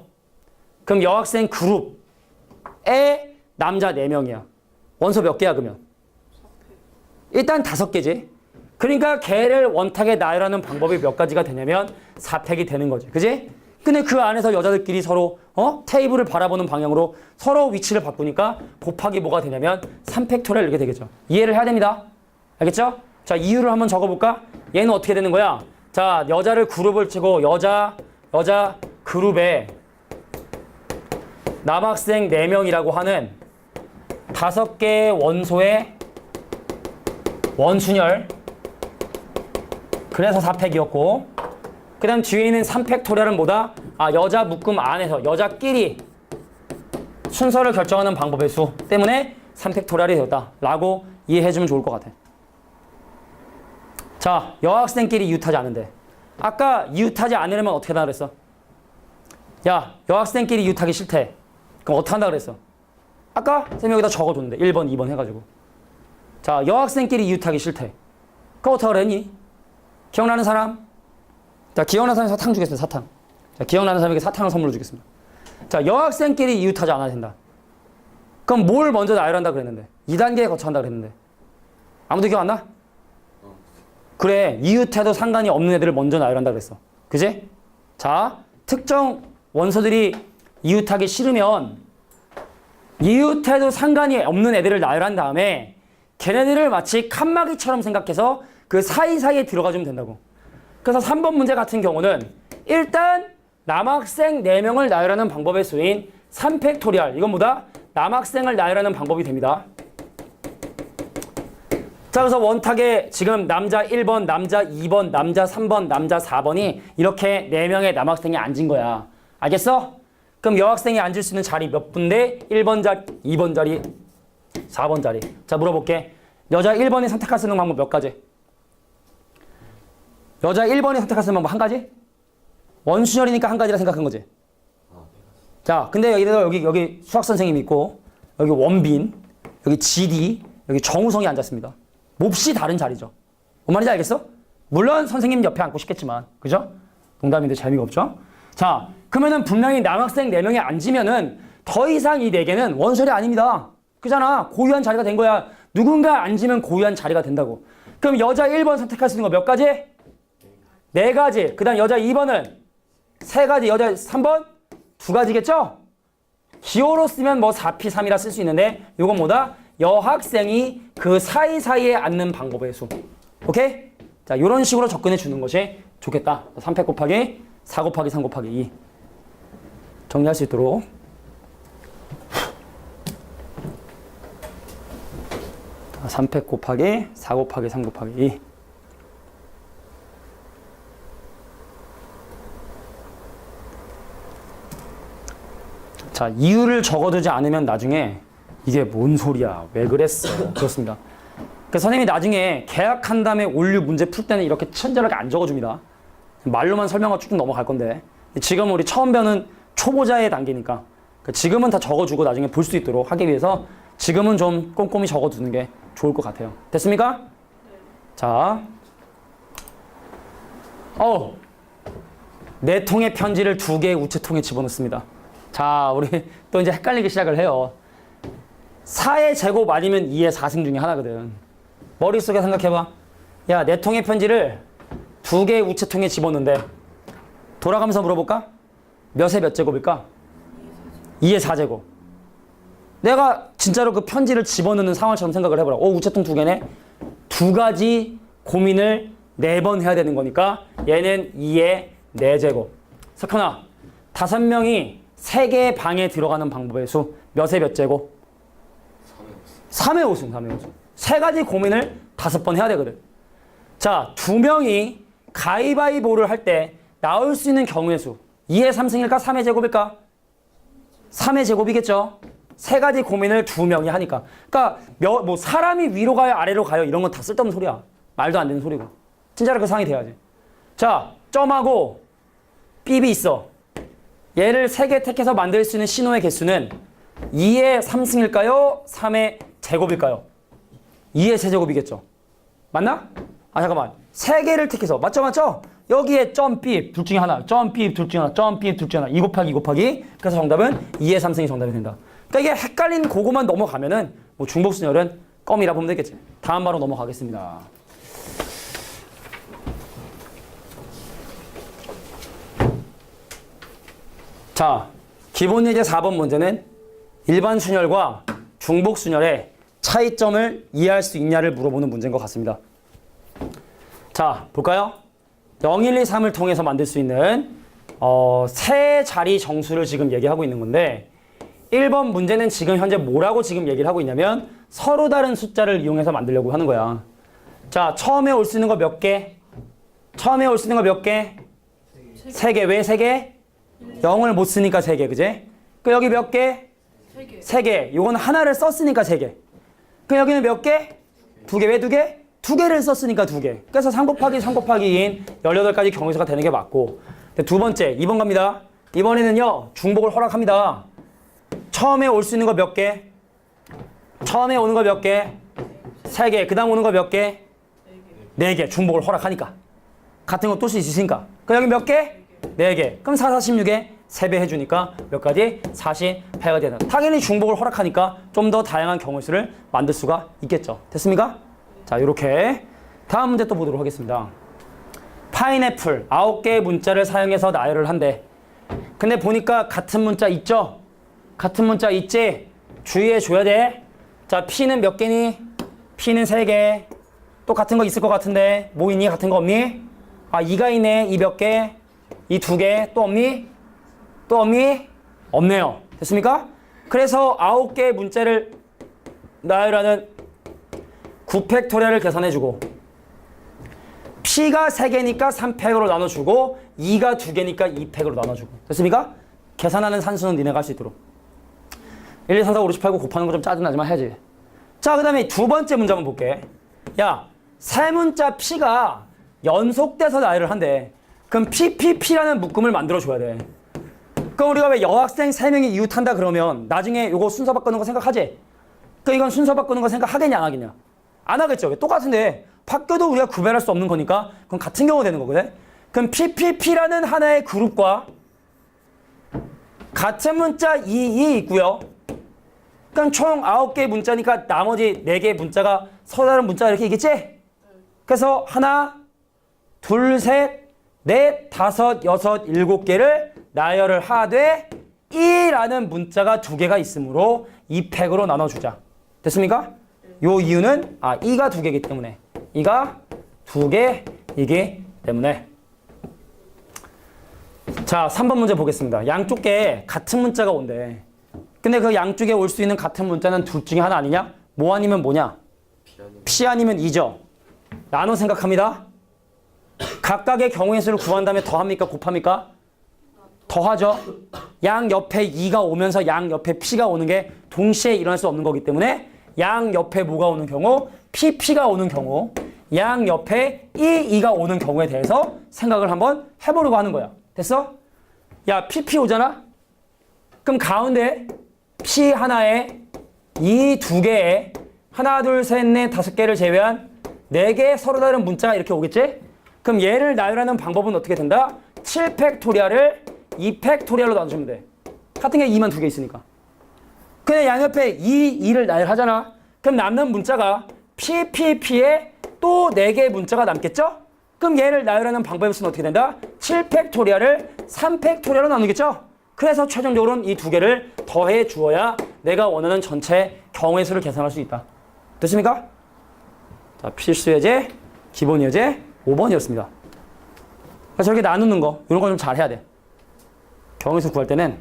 A: 그럼 여학생 그룹에 남자 4명이야. 원소 몇 개야 그러면? 일단 5개지. 그러니까 걔를 원탁에 나열하는 방법이 몇 가지가 되냐면 4팩이 되는 거지. 그지? 근데 그 안에서 여자들끼리 서로 테이블을 바라보는 방향으로 서로 위치를 바꾸니까 곱하기 뭐가 되냐면 3팩토리얼 이렇게 되겠죠. 이해를 해야 됩니다. 알겠죠? 자, 이유를 한번 적어볼까? 얘는 어떻게 되는 거야? 자, 여자를 그룹을 치고 여자 그룹에 남학생 4명이라고 하는 5개의 원소의 원순열. 그래서 4팩이었고, 그 다음 뒤에 있는 3팩토리얼은 뭐다? 여자 묶음 안에서 여자끼리 순서를 결정하는 방법의 수 때문에 3팩토리얼이 되었다 라고 이해해주면 좋을 것 같아. 자, 여학생끼리 이웃하지 않은데 아까 이웃하지 않으려면 어떻게 한다 그랬어? 야, 여학생끼리 이웃하기 싫대. 그럼 어떻게 한다 그랬어? 아까 선생님이 여기다 적어줬는데 1번, 2번 해가지고. 자, 여학생끼리 이웃하기 싫대. 그럼 어떻게 그랬니? 기억나는 사람? 자, 기억나는 사람이 사탕 주겠습니다. 사탕. 자, 기억나는 사람에게 사탕을 선물로 주겠습니다. 자, 여학생끼리 이웃하지 않아야 된다. 그럼 뭘 먼저 나열한다 그랬는데? 2단계 거쳐한다 그랬는데. 아무도 기억 안 나? 그래, 이웃해도 상관이 없는 애들을 먼저 나열한다 그랬어. 그지? 자, 특정 원소들이 이웃하기 싫으면 이웃해도 상관이 없는 애들을 나열한 다음에 걔네들을 마치 칸막이처럼 생각해서 그 사이사이에 들어가주면 된다고. 그래서 3번 문제 같은 경우는 일단 남학생 4명을 나열하는 방법의 수인 3팩토리얼. 이건 뭐다? 남학생을 나열하는 방법이 됩니다. 자, 그래서 원탁에 지금 남자 1번, 남자 2번, 남자 3번, 남자 4번이 이렇게 4명의 남학생이 앉은 거야. 알겠어? 그럼 여학생이 앉을 수 있는 자리 몇 분대? 1번 자리, 2번 자리, 4번 자리. 자, 물어볼게. 여자 1번이 선택할 수 있는 방법 몇 가지? 여자 1번이 선택할 수 있는 방법 한 가지? 원순열이니까 한 가지라 생각한 거지. 자, 근데 여기 수학 선생님이 있고, 여기 원빈, 여기 GD, 여기 정우성이 앉았습니다. 몹시 다른 자리죠. 뭔 말인지 알겠어? 물론 선생님 옆에 앉고 싶겠지만, 그죠? 농담인데 재미가 없죠? 자, 그러면은 분명히 남학생 4명이 앉으면은 더 이상 이 4개는 원순열이 아닙니다. 그잖아. 고유한 자리가 된 거야. 누군가 앉으면 고유한 자리가 된다고. 그럼 여자 1번 선택할 수 있는 거 몇 가지? 4가지. 그 다음 여자 2번은 3가지. 여자 3번? 2가지겠죠? 기호로 쓰면 뭐 4P3이라 쓸 수 있는데 이건 뭐다? 여학생이 그 사이사이에 앉는 방법의 수. 오케이? 자, 이런 식으로 접근해 주는 것이 좋겠다. 3팩 곱하기 4 곱하기 3 곱하기 2 정리할 수 있도록. 자, 3팩 곱하기 4 곱하기 3 곱하기 2 자, 이유를 적어두지 않으면 나중에 이게 뭔 소리야, 왜 그랬어, 그렇습니다. 그래서 선생님이 나중에 계약한 다음에 올류 문제 풀 때는 이렇게 친절하게 안 적어줍니다. 말로만 설명하고 쭉 넘어갈 건데 지금 우리 처음 배우는 초보자의 단계니까 지금은 다 적어주고 나중에 볼 수 있도록 하기 위해서 지금은 좀 꼼꼼히 적어두는 게 좋을 것 같아요. 됐습니까? 네. 자, 4통의 편지를 2개의 우체통에 집어넣습니다. 자, 우리 또 이제 헷갈리기 시작을 해요. 4의 제곱 아니면 2의 4승 중에 하나거든. 머릿속에 생각해봐. 야, 4통의 편지를 2개의 우체통에 집어넣는데 돌아가면서 물어볼까? 몇의 몇 제곱일까? 2의 4제곱. 내가 진짜로 그 편지를 집어넣는 상황처럼 생각을 해보라. 우체통 2개네? 2가지 고민을 4번 해야 되는 거니까 얘는 2의 4제곱. 석현아, 5명이 3개의 방에 들어가는 방법의 수 몇의 몇 제곱? 3의 5승. 3의 5승. 3가지 고민을 5번 해야 되거든. 자, 2명이 가위바위보를 할 때 나올 수 있는 경우의 수 2의 3승일까? 3의 제곱일까? 3의 제곱이겠죠. 3가지 고민을 2명이 하니까. 그러니까 뭐 사람이 위로 가요 아래로 가요 이런 건 다 쓸데없는 소리야. 말도 안 되는 소리고. 진짜로 그 상황이 돼야지. 자, 점하고 삐비 있어. 얘를 3개 택해서 만들 수 있는 신호의 개수는 2의 3승일까요? 3의 제곱일까요? 2의 세제곱이겠죠. 맞나? 잠깐만. 3개를 택해서. 맞죠? 여기에 점 삐 둘 중에 하나, 점 삐 둘 중에 하나, 점 삐 둘 중에 하나. 2 곱하기 2 곱하기. 그래서 정답은 2의 3승이 정답이 된다. 그러니까 이게 헷갈린 그거만 넘어가면은 뭐 중복순열은 껌이라 보면 되겠지. 다음 바로 넘어가겠습니다. 자, 기본 예제 4번 문제는 일반 순열과 중복 순열의 차이점을 이해할 수 있냐를 물어보는 문제인 것 같습니다. 자, 볼까요? 0, 1, 2, 3을 통해서 만들 수 있는 세 자리 정수를 지금 얘기하고 있는 건데 1번 문제는 지금 현재 뭐라고 지금 얘기를 하고 있냐면 서로 다른 숫자를 이용해서 만들려고 하는 거야. 자, 처음에 올 수 있는 거 몇 개? 처음에 올 수 있는 거 몇 개? 3개. 왜 3개? 0을 못 쓰니까 3개, 그제? 그 여기 몇 개?
B: 3개.
A: 3개. 요건 하나를 썼으니까 3개. 그 여기는 몇 개? 2개. 왜 2개? 2개를 썼으니까 2개. 그래서 3 곱하기 3 곱하기 2인 18가지 경우수가 되는 게 맞고. 두 번째, 2번 갑니다. 이번에는요, 중복을 허락합니다. 처음에 올 수 있는 거 몇 개? 처음에 오는 거 몇 개? 3개. 그 다음 오는 거 몇 개? 4개. 중복을 허락하니까. 같은 거 또 쓸 수 있으니까. 그럼 여기 몇 개? 4개. 그럼 4, 46에 3배 해주니까 몇 가지? 48가 되는. 당연히 중복을 허락하니까 좀 더 다양한 경우수를 만들 수가 있겠죠. 됐습니까? 자, 요렇게. 다음 문제 또 보도록 하겠습니다. 파인애플 9개의 문자를 사용해서 나열을 한대. 근데 보니까 같은 문자 있죠? 같은 문자 있지? 주의해 줘야 돼. 자, P는 몇 개니? P는 3개. 또 같은 거 있을 것 같은데 뭐 있니? 같은 거 없니? 2가 있네. 2 몇 개? 2 2개. 또 없니? 또 없니? 없네요. 됐습니까? 그래서 9개의 문자를 나열하는 9팩토리얼을 계산해주고 P가 3개니까 3팩으로 나눠주고 2가 2개니까 2팩으로 나눠주고. 됐습니까? 계산하는 산수는 니네가 할 수 있도록. 1, 2, 3, 4, 5, 6, 7, 8, 9 곱하는 거 좀 짜증나지만 해야지. 자, 그 다음에 두 번째 문제 한번 볼게. 야, 세 문자 P가 연속돼서 나열을 한대. 그럼 PPP라는 묶음을 만들어줘야 돼. 그럼 우리가 왜 여학생 3명이 이웃한다 그러면 나중에 이거 순서 바꾸는 거 생각하지? 그럼 이건 순서 바꾸는 거 생각하겠냐 안 하겠냐? 안 하겠죠. 똑같은데 바뀌어도 우리가 구별할 수 없는 거니까 그건 같은 경우가 되는 거거든. 그럼 PPP라는 하나의 그룹과 같은 문자 2이 있고요. 그럼 총 9개의 문자니까 나머지 4개의 문자가 서로 다른 문자가 이렇게 있겠지? 그래서 하나, 둘, 셋, 넷, 다섯, 여섯, 7개를 나열을 하되 2라는 문자가 2개가 있으므로 2팩으로 나눠주자. 됐습니까? 요 이유는 2가 2개이기 때문에 2가 2개이기 때문에 자, 3번 문제 보겠습니다. 양쪽에 같은 문자가 온대. 근데 그 양쪽에 올 수 있는 같은 문자는 둘 중에 하나 아니냐? 뭐 아니면 뭐냐? P 아니면 2죠. 나눠 생각합니다. 각각의 경우의 수를 구한 다음에 더합니까? 곱합니까? 더하죠. 양 옆에 2가 오면서 양 옆에 P가 오는 게 동시에 일어날 수 없는 거기 때문에 양 옆에 뭐가 오는 경우? PP가 오는 경우, 양 옆에 2가 오는 경우에 대해서 생각을 한번 해보려고 하는 거야. 됐어? 야, PP 오잖아? 그럼 가운데 P 하나에 2 2개에 하나, 둘, 셋, 넷, 5개를 제외한 4개의 서로 다른 문자가 이렇게 오겠지? 그럼 얘를 나열하는 방법은 어떻게 된다? 7팩토리얼을 2팩토리얼로 나눠주면 돼. 같은 게 2만 2개 있으니까. 그냥 양옆에 2를 나열하잖아. 그럼 남는 문자가 PPP에 또 4개의 문자가 남겠죠? 그럼 얘를 나열하는 방법의 수는 어떻게 된다? 7팩토리얼을 3팩토리얼로 나누겠죠? 그래서 최종적으로는 이 2개를 더해 주어야 내가 원하는 전체 경우의 수를 계산할 수 있다. 됐습니까? 자, 필수 예제, 기본 예제 5번이었습니다. 저렇게 나누는 거, 이런 거 좀 잘 해야 돼. 경우의 수 구할 때는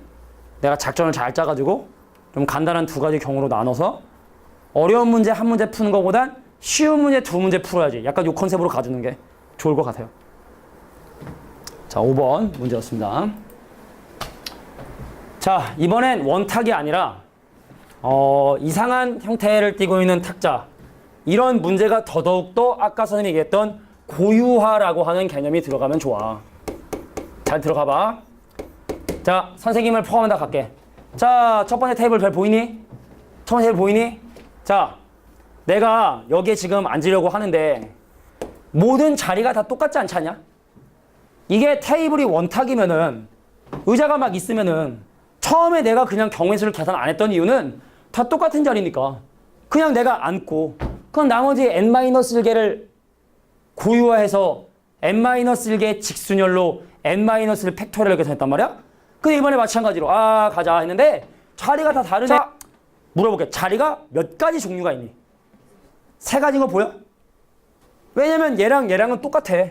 A: 내가 작전을 잘 짜가지고 좀 간단한 2가지 경우로 나눠서 어려운 문제 한 문제 푸는 것보단 쉬운 문제 2문제 풀어야지. 약간 이 컨셉으로 가주는 게 좋을 것 같아요. 자, 5번 문제였습니다. 자, 이번엔 원탁이 아니라 이상한 형태를 띠고 있는 탁자. 이런 문제가 더더욱더 아까 선생님이 얘기했던 고유화라고 하는 개념이 들어가면 좋아. 잘 들어가 봐. 자, 선생님을 포함한다 갈게. 자, 첫 번째 테이블 별 보이니? 첫 번째 테이블 보이니? 자, 내가 여기에 지금 앉으려고 하는데 모든 자리가 다 똑같지 않지 않냐? 이게 테이블이 원탁이면은 의자가 막 있으면은 처음에 내가 그냥 경우의 수를 계산 안 했던 이유는 다 똑같은 자리니까 그냥 내가 앉고 그럼 나머지 n-1개를 고유화해서 n-1개 직순열로 n-1 팩토리얼을 계산했단 말이야? 근데 이번에 마찬가지로 가자 했는데 자리가 다 다르네. 자, 물어볼게. 자리가 몇 가지 종류가 있니? 3가지인 거 보여? 왜냐면 얘랑은 똑같아.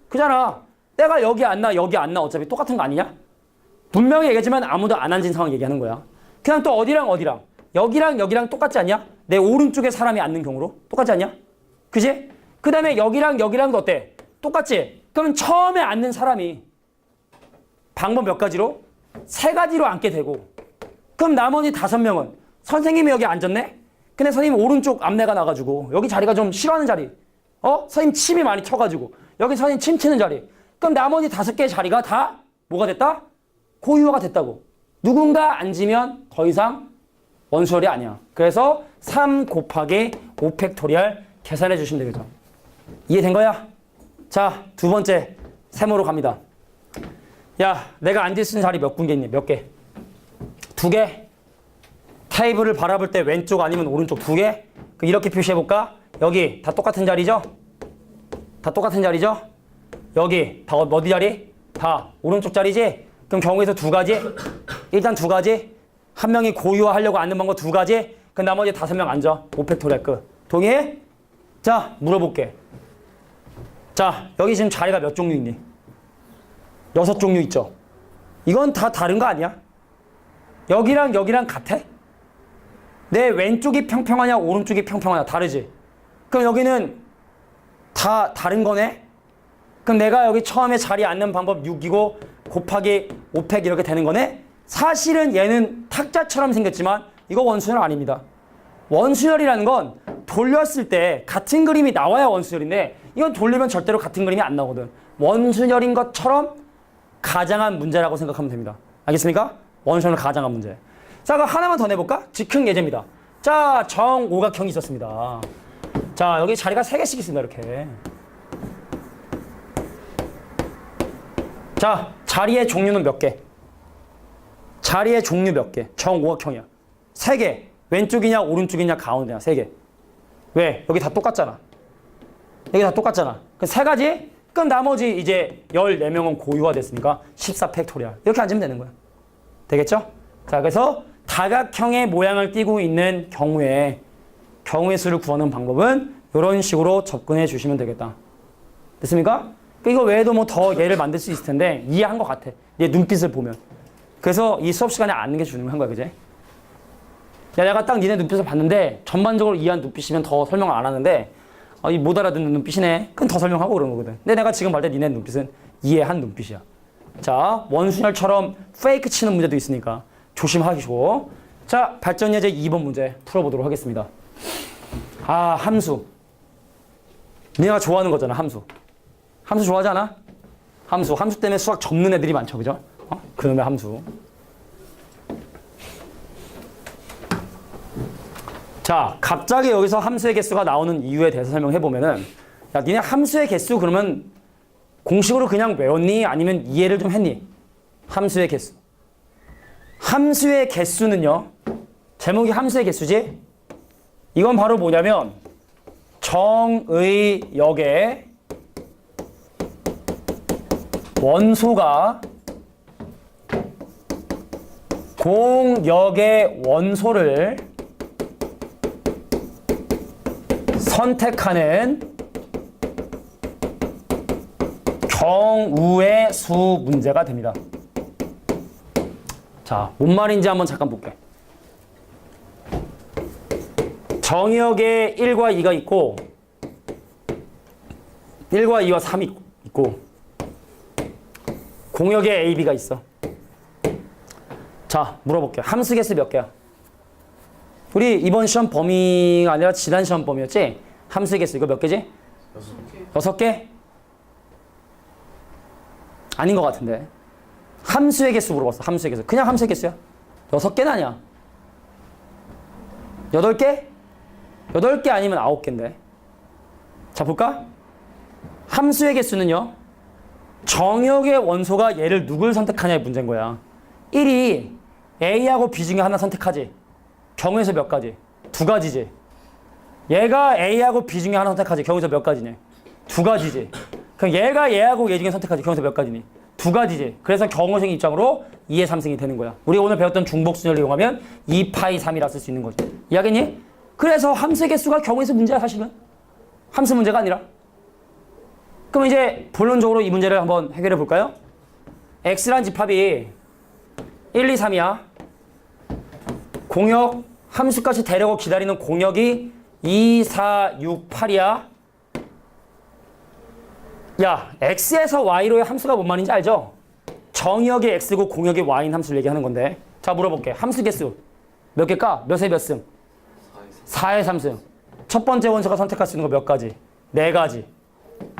A: 그잖아. 내가 여기 앉나 여기 앉나 어차피 똑같은 거 아니냐? 분명히 얘기하지만 아무도 안 앉은 상황 얘기하는 거야. 그냥 또 어디랑 여기랑 여기랑 똑같지 않냐? 내 오른쪽에 사람이 앉는 경우로 똑같지 않냐? 그지? 그 다음에 여기랑도 어때? 똑같지? 그러면 처음에 앉는 사람이 방법 몇 가지로? 3가지로 앉게 되고 그럼 나머지 5명은 선생님이 여기 앉았네? 근데 선생님 오른쪽 앞내가 나가지고 여기 자리가 좀 싫어하는 자리 선생님 침이 많이 튀어가지고 여기 선생님 침 튀는 자리 그럼 나머지 5개의 자리가 다 뭐가 됐다? 고유화가 됐다고. 누군가 앉으면 더 이상 원수열이 아니야. 그래서 3 곱하기 5팩토리얼 계산해 주시면 되겠죠. 이해된 거야? 자, 2번째 세모로 갑니다. 야, 내가 앉을 수 있는 자리 몇 군데 있니? 몇 개? 2개? 테이블을 바라볼 때 왼쪽 아니면 오른쪽 2개? 이렇게 표시해볼까? 여기 다 똑같은 자리죠? 다 똑같은 자리죠? 여기 다 어디 자리? 다 오른쪽 자리지? 그럼 경우에서 2가지? 일단 2가지? 한 명이 고유화하려고 앉는 방법 2가지? 그럼 나머지 5명 앉아. 5팩토리얼 끝. 동의해? 자, 물어볼게. 자, 여기 지금 자리가 몇 종류 있니? 6종류 있죠? 이건 다 다른 거 아니야? 여기랑 같아? 내 왼쪽이 평평하냐 오른쪽이 평평하냐 다르지? 그럼 여기는 다 다른 거네? 그럼 내가 여기 처음에 자리에 앉는 방법 6이고 곱하기 5팩 이렇게 되는 거네? 사실은 얘는 탁자처럼 생겼지만 이거 원수열 아닙니다. 원수열이라는 건 돌렸을 때 같은 그림이 나와야 원수열인데 이건 돌리면 절대로 같은 그림이 안 나오거든. 원순열인 것처럼 가장한 문제라고 생각하면 됩니다. 알겠습니까? 원순열 가장한 문제. 자, 그럼 하나만 더 내볼까? 즉흥 예제입니다. 자, 정오각형이 있었습니다. 자, 여기 자리가 3개씩 있습니다. 이렇게. 자, 자리의 종류는 몇 개? 자리의 종류 몇 개? 정오각형이야. 3개. 왼쪽이냐 오른쪽이냐 가운데냐 3개. 왜? 여기 다 똑같잖아. 여기 다 똑같잖아. 그 3가지? 그럼 나머지 이제 14명은 고유화 됐으니까 14팩토리얼. 이렇게 앉으면 되는 거야. 되겠죠? 자, 그래서 다각형의 모양을 띠고 있는 경우의 수를 구하는 방법은 이런 식으로 접근해 주시면 되겠다. 됐습니까? 이거 외에도 뭐 더 예를 만들 수 있을 텐데 이해한 것 같아. 얘 눈빛을 보면. 그래서 이 수업 시간에 앉는 게 중요한 거야. 그지? 야, 내가 딱 니네 눈빛을 봤는데 전반적으로 이해한 눈빛이면 더 설명 안 하는데 이 못 알아듣는 눈빛이네. 그럼 더 설명하고 그러는 거거든. 근데 내가 지금 볼 때 니네 눈빛은 이해한 눈빛이야. 자, 원순열처럼 페이크 치는 문제도 있으니까 조심하시고. 자, 발전 예제 2번 문제 풀어보도록 하겠습니다. 아, 함수. 니네가 좋아하는 거잖아, 함수. 함수 좋아하지 않아? 함수 때문에 수학 접는 애들이 많죠, 그죠? 그놈의 함수. 자, 갑자기 여기서 함수의 개수가 나오는 이유에 대해서 설명해보면은, 야, 니네 함수의 개수 그러면 공식으로 그냥 외웠니? 아니면 이해를 좀 했니? 함수의 개수. 함수의 개수는요, 제목이 함수의 개수지? 이건 바로 뭐냐면, 정의역의 원소가 공역의 원소를 선택하는 경우의 수 문제가 됩니다. 자, 뭔 말인지 한번 잠깐 볼게. 정역에 1과 2가 있고 1과 2와 3이 있고 공역에 A, B가 있어. 자, 물어볼게요. 함수 개수 몇 개야? 우리 이번 시험 범위가 아니라 지난 시험 범위였지? 함수 개수 이거 몇 개지? 6개. 6개? 아닌 것 같은데. 함수의 개수 물어봤어. 함수의 개수. 그냥 함수의 개수야. 6개는 아니야. 8개? 8개 아니면 9개인데. 자, 볼까? 함수의 개수는요. 정역의 원소가 얘를 누굴 선택하냐의 문제인 거야. 1이 A하고 B 중에 하나 선택하지. 경우에서 몇 가지? 2가지지. 얘가 A하고 B 중에 하나 선택하지. 경우에서 몇 가지니? 2가지지. 그럼 얘가 얘하고 얘 중에 선택하지. 경우에서 몇 가지니? 2가지지. 그래서 경우생 입장으로 2의 3승이 되는 거야. 우리 오늘 배웠던 중복순열을 이용하면 2파이 3이라 쓸 수 있는 거지. 이해하겠니? 그래서 함수의 개수가 경우에서 문제야, 사실은. 함수 문제가 아니라. 그럼 이제 본론적으로 이 문제를 한번 해결해 볼까요? X란 집합이 1, 2, 3이야. 공역, 함수까지 대려고 기다리는 공역이 2, 4, 6, 8이야. 야, X에서 Y로의 함수가 뭔 말인지 알죠? 정역이 X고 공역이 Y인 함수를 얘기하는 건데. 자, 물어볼게. 함수 개수 몇 개일까? 몇에 몇 승? 4의 3승. 첫 번째 원소가 선택할 수 있는 거 몇 가지? 4가지.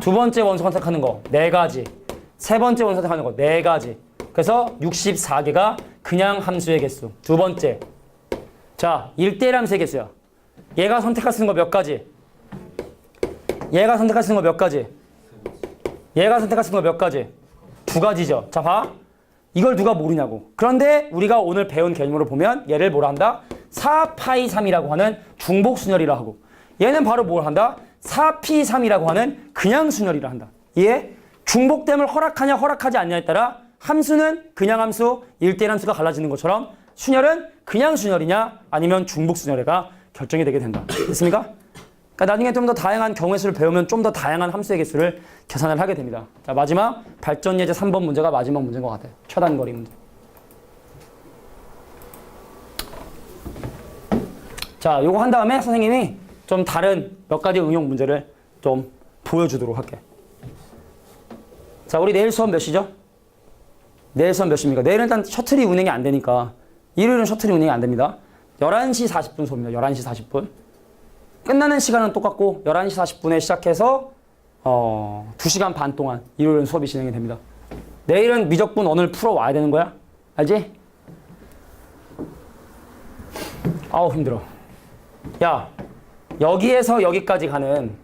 A: 두 번째 원소 선택하는 거 4가지. 세 번째 원소 선택하는 거 4가지. 그래서 64개가 그냥 함수의 개수. 두 번째. 자, 1대1 함수의 개수야. 얘가 선택할 수 있는 거 몇 가지? 얘가 선택할 수 있는 거 몇 가지? 얘가 선택할 수 있는 거 몇 가지? 2가지죠. 자, 봐. 이걸 누가 모르냐고. 그런데 우리가 오늘 배운 개념으로 보면 얘를 뭐라 한다? 4파이 3이라고 하는 중복순열이라 하고, 얘는 바로 뭘 한다? 4p3이라고 하는 그냥 순열이라 한다. 이해? 중복됨을 허락하냐 허락하지 않냐에 따라 함수는 그냥 함수, 1대1 함수가 갈라지는 것처럼 순열은 그냥 순열이냐 아니면 중복 순열이가 결정이 되게 된다. 됐습니까? 그러니까 나중에 좀 더 다양한 경우의 수를 배우면 좀 더 다양한 함수의 개수를 계산을 하게 됩니다. 자, 마지막 발전 예제 3번 문제가 마지막 문제인 것 같아요. 최단거리 문제. 자, 요거 한 다음에 선생님이 좀 다른 몇 가지 응용 문제를 좀 보여주도록 할게. 자, 우리 내일 수업 몇 시죠? 내일 수업 몇 시입니까? 내일은 일단 셔틀이 운행이 안 되니까 일요일은 셔틀이 운행이 안 됩니다. 11시 40분 수업입니다. 11시 40분. 끝나는 시간은 똑같고 11시 40분에 시작해서 2시간 반 동안 일요일은 수업이 진행이 됩니다. 내일은 미적분 오늘 풀어와야 되는 거야. 알지? 아우 힘들어. 야, 여기에서 여기까지 가는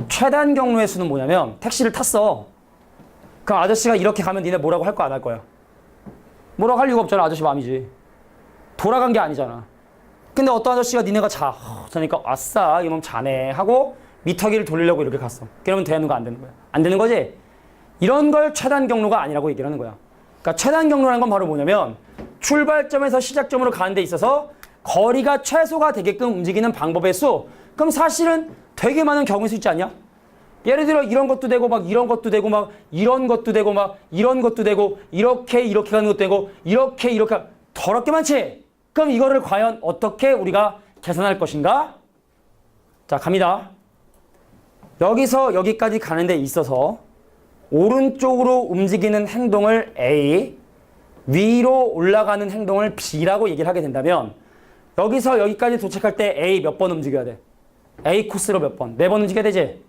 A: 최단 경로의 수는 뭐냐면 택시를 탔어. 그럼 아저씨가 이렇게 가면 니네 뭐라고 할 거야, 안 할 거야? 뭐라고 할 이유가 없잖아. 아저씨 마음이지. 돌아간 게 아니잖아. 근데 어떤 아저씨가 니네가 자니까 아싸 이놈 자네 하고 미터기를 돌리려고 이렇게 갔어. 그러면 되는 거 안 되는 거야? 안 되는 거지? 이런 걸 최단 경로가 아니라고 얘기를 하는 거야. 그러니까 최단 경로라는 건 바로 뭐냐면 출발점에서 시작점으로 가는 데 있어서 거리가 최소가 되게끔 움직이는 방법의 수. 그럼 사실은 되게 많은 경우의 수 있지 않냐? 예를 들어 이런 것도 되고 막 이런 것도 되고 막 이런 것도 되고 막 이런 것도 되고 이렇게 가는 것도 되고 이렇게 더럽게 많지? 그럼 이거를 과연 어떻게 우리가 계산할 것인가? 자, 갑니다. 여기서 여기까지 가는 데 있어서 오른쪽으로 움직이는 행동을 A, 위로 올라가는 행동을 B라고 얘기를 하게 된다면 여기서 여기까지 도착할 때 A 몇 번 움직여야 돼? A 코스로 몇 번? 4번 움직여야 되지?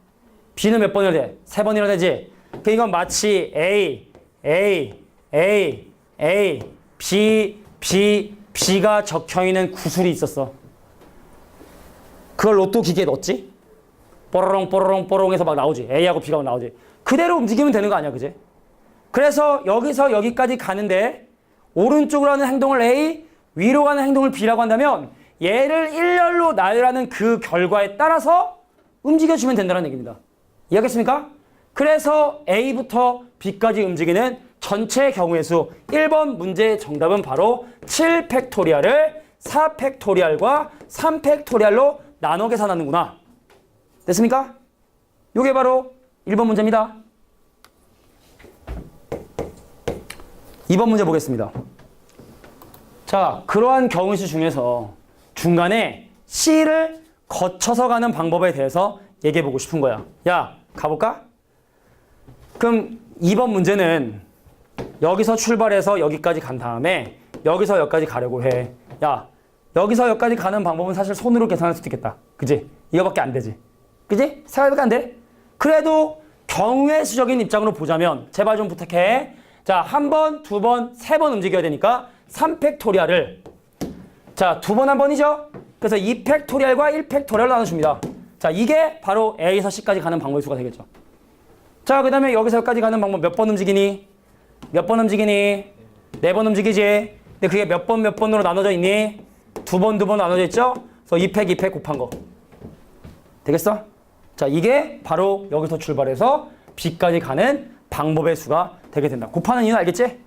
A: B는 몇 번이라 돼? 3번이라 되지? 그러니까 이건 마치 B가 적혀있는 구슬이 있었어. 그걸 로또 기계에 넣었지? 뽀로롱 해서 막 나오지. A하고 B가 나오지. 그대로 움직이면 되는 거 아니야, 그지? 그래서 여기서 여기까지 가는데 오른쪽으로 하는 행동을 A, 위로 가는 행동을 B라고 한다면 얘를 일렬로 나열하는 그 결과에 따라서 움직여주면 된다는 얘기입니다. 이해하겠습니까? 그래서 A부터 B까지 움직이는 전체 경우의 수 1번 문제의 정답은 바로 7팩토리얼을 4팩토리얼과 3팩토리얼로 나눠 계산하는구나. 됐습니까? 이게 바로 1번 문제입니다. 2번 문제 보겠습니다. 자, 그러한 경우의 수 중에서 중간에 C를 거쳐서 가는 방법에 대해서 얘기해 보고 싶은 거야. 야, 가볼까? 그럼 2번 문제는 여기서 출발해서 여기까지 간 다음에 여기서 여기까지 가려고 해. 야, 여기서 여기까지 가는 방법은 사실 손으로 계산할 수도 있겠다. 그지? 이거밖에 안 되지. 그지? 생각밖에 안 돼? 그래도 경우의 수적인 입장으로 보자면 제발 좀 부탁해. 자, 한 번, 두 번, 세 번 움직여야 되니까 3팩토리얼을 자, 2번 한 번이죠? 그래서 2팩토리얼과 1팩토리얼로 나눠줍니다. 자, 이게 바로 A에서 C까지 가는 방법의 수가 되겠죠. 자, 그 다음에 여기서 여기까지 가는 방법 몇 번 움직이니? 몇 번 움직이니? 4번 움직이지? 근데 그게 몇 번으로 나눠져 있니? 2번 나눠져 있죠? 그래서 2팩 곱한 거. 되겠어? 자, 이게 바로 여기서 출발해서 B까지 가는 방법의 수가 되게 된다. 곱하는 이유는 알겠지?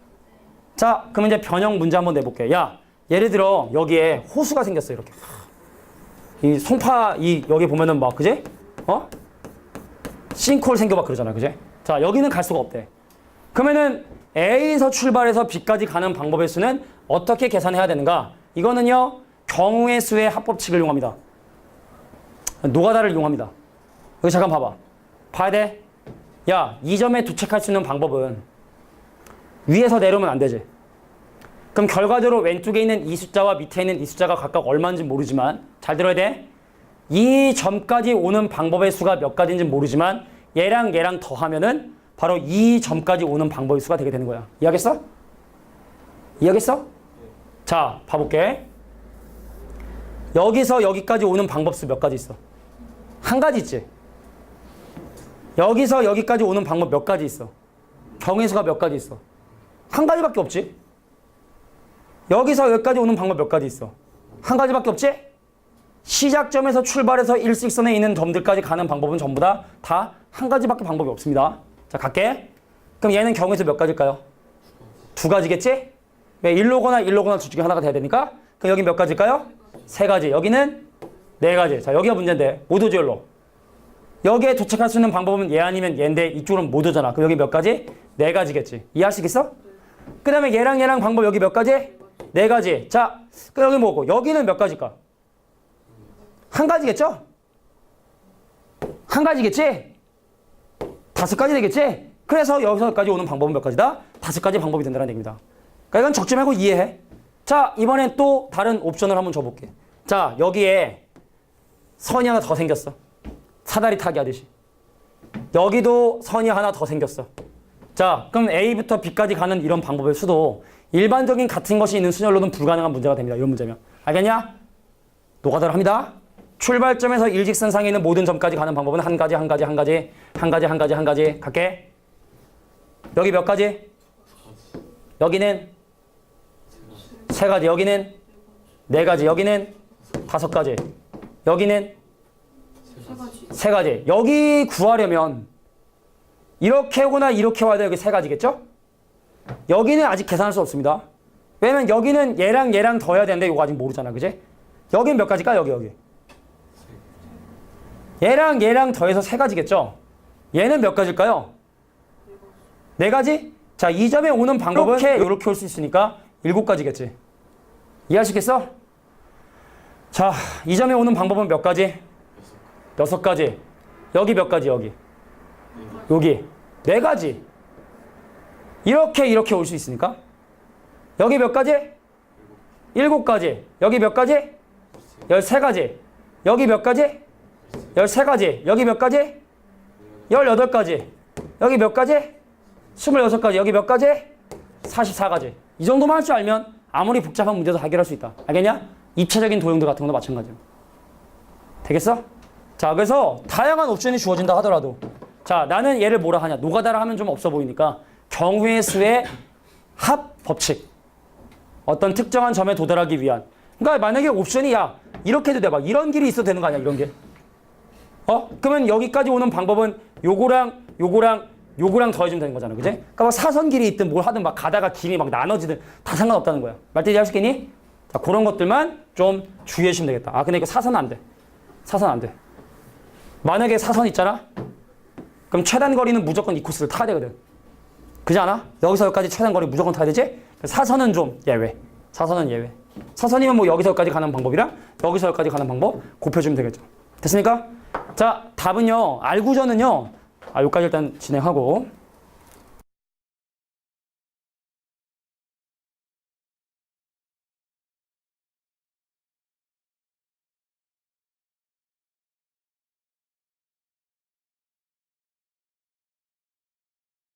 A: 자, 그럼 이제 변형 문제 한번 내볼게. 야, 예를 들어 여기에 호수가 생겼어. 이렇게. 이 송파, 여기 보면은 막, 그지? 싱크홀 생겨 막 그러잖아. 그지? 자, 여기는 갈 수가 없대. 그러면은 A에서 출발해서 B까지 가는 방법의 수는 어떻게 계산해야 되는가? 이거는요, 경우의 수의 합법칙을 이용합니다. 노가다를 이용합니다. 여기 잠깐 봐봐. 봐야 돼. 야, 이 점에 도착할 수 있는 방법은 위에서 내려오면 안 되지. 그럼 결과적으로 왼쪽에 있는 이 숫자와 밑에 있는 이 숫자가 각각 얼마인지 모르지만 잘 들어야 돼. 이 점까지 오는 방법의 수가 몇 가지인지 모르지만 얘랑 더하면은 바로 이 점까지 오는 방법의 수가 되게 되는 거야. 이해하겠어? 이해하겠어? 자, 봐볼게. 여기서 여기까지 오는 방법수 몇 가지 있어? 한 가지 있지. 여기서 여기까지 오는 방법 몇 가지 있어? 경우의 수가 몇 가지 있어? 한 가지밖에 없지. 여기서 여기까지 오는 방법 몇 가지 있어? 한 가지밖에 없지? 시작점에서 출발해서 일직선에 있는 점들까지 가는 방법은 전부 다 한 가지밖에 방법이 없습니다. 자, 갈게. 그럼 얘는 경우의 수 몇 가지일까요? 2가지겠지? 왜 일로거나 둘 중에 하나가 돼야 되니까? 그럼 여기 몇 가지일까요? 3가지. 여기는 4가지. 자, 여기가 문제인데 못 오지, 여기로. 여기에 도착할 수 있는 방법은 얘 아니면 얘인데 이쪽으로는 못 오잖아. 그럼 여기 몇 가지? 4가지겠지. 이해할 수 있겠어? 그 다음에 얘랑 방법 여기 몇 가지? 4가지. 자, 그럼 여기 뭐고? 여기는 몇 가지일까? 한 가지겠죠? 한 가지겠지? 5가지 되겠지? 그래서 여기서까지 오는 방법은 몇 가지다? 5가지 방법이 된다는 얘기입니다. 그러니까 이건 적지 말고 이해해. 자, 이번엔 또 다른 옵션을 한번 줘볼게. 자, 여기에 선이 하나 더 생겼어. 사다리 타기 하듯이. 여기도 선이 하나 더 생겼어. 자, 그럼 A부터 B까지 가는 이런 방법의 수도 일반적인 같은 것이 있는 순열로는 불가능한 문제가 됩니다. 이런 문제면. 알겠냐? 노가다를 합니다. 출발점에서 일직선상에 있는 모든 점까지 가는 방법은 한 가지. 갈게. 여기 몇 가지? 여기는 세 가지. 여기는 네 가지. 여기는 다섯 가지. 여기는 세 가지. 여기 구하려면 이렇게 오거나 이렇게 와야 돼. 여기 세 가지겠죠? 여기는 아직 계산할 수 없습니다. 왜냐면 여기는 얘랑 더 해야 되는데 이거 아직 모르잖아. 그지? 여긴 몇 가지일까? 여기. 얘랑 더해서 세 가지겠죠? 얘는 몇 가지일까요? 네 가지? 자, 이 점에 오는 방법은 이렇게 올 수 있으니까 7가지겠지. 이해하시겠어? 자, 이 점에 오는 방법은 몇 가지? 6가지. 여기 몇 가지? 여기 4가지. 이렇게 올 수 있으니까 여기 몇 가지? 7가지. 여기 몇 가지? 13가지. 여기 몇 가지? 13가지. 여기 몇 가지? 18가지. 여기 몇 가지? 26가지. 여기 몇 가지? 44가지. 이 정도만 할 줄 알면 아무리 복잡한 문제도 해결할 수 있다. 알겠냐? 입체적인 도형들 같은 것도 마찬가지로. 되겠어? 자, 그래서 다양한 옵션이 주어진다 하더라도 자, 나는 얘를 뭐라 하냐? 노가다라 하면 좀 없어 보이니까 경우의 수의 합 법칙. 어떤 특정한 점에 도달하기 위한. 그러니까 만약에 옵션이 야, 이렇게 해도 돼. 막 이런 길이 있어도 되는 거 아니야? 이런 길. 그러면 여기까지 오는 방법은 요거랑 더해주면 되는 거잖아. 그지? 그러니까 막 사선길이 있든 뭘 하든 막 가다가 길이 막 나눠지든 다 상관없다는 거야. 말대지 하시겠니? 자, 그런 것들만 좀 주의하시면 되겠다. 아, 근데 이거 사선 안 돼. 만약에 사선 있잖아? 그럼 최단 거리는 무조건 이 코스를 타야 되거든. 그지 않아? 여기서 여기까지 최단 거리 무조건 타야 되지? 사선은 좀 예외. 사선이면 뭐 여기서 여기까지 가는 방법이랑 여기서 여기까지 가는 방법 곱해주면 되겠죠. 됐습니까? 자, 답은요. R구조는요. 여기까지 일단 진행하고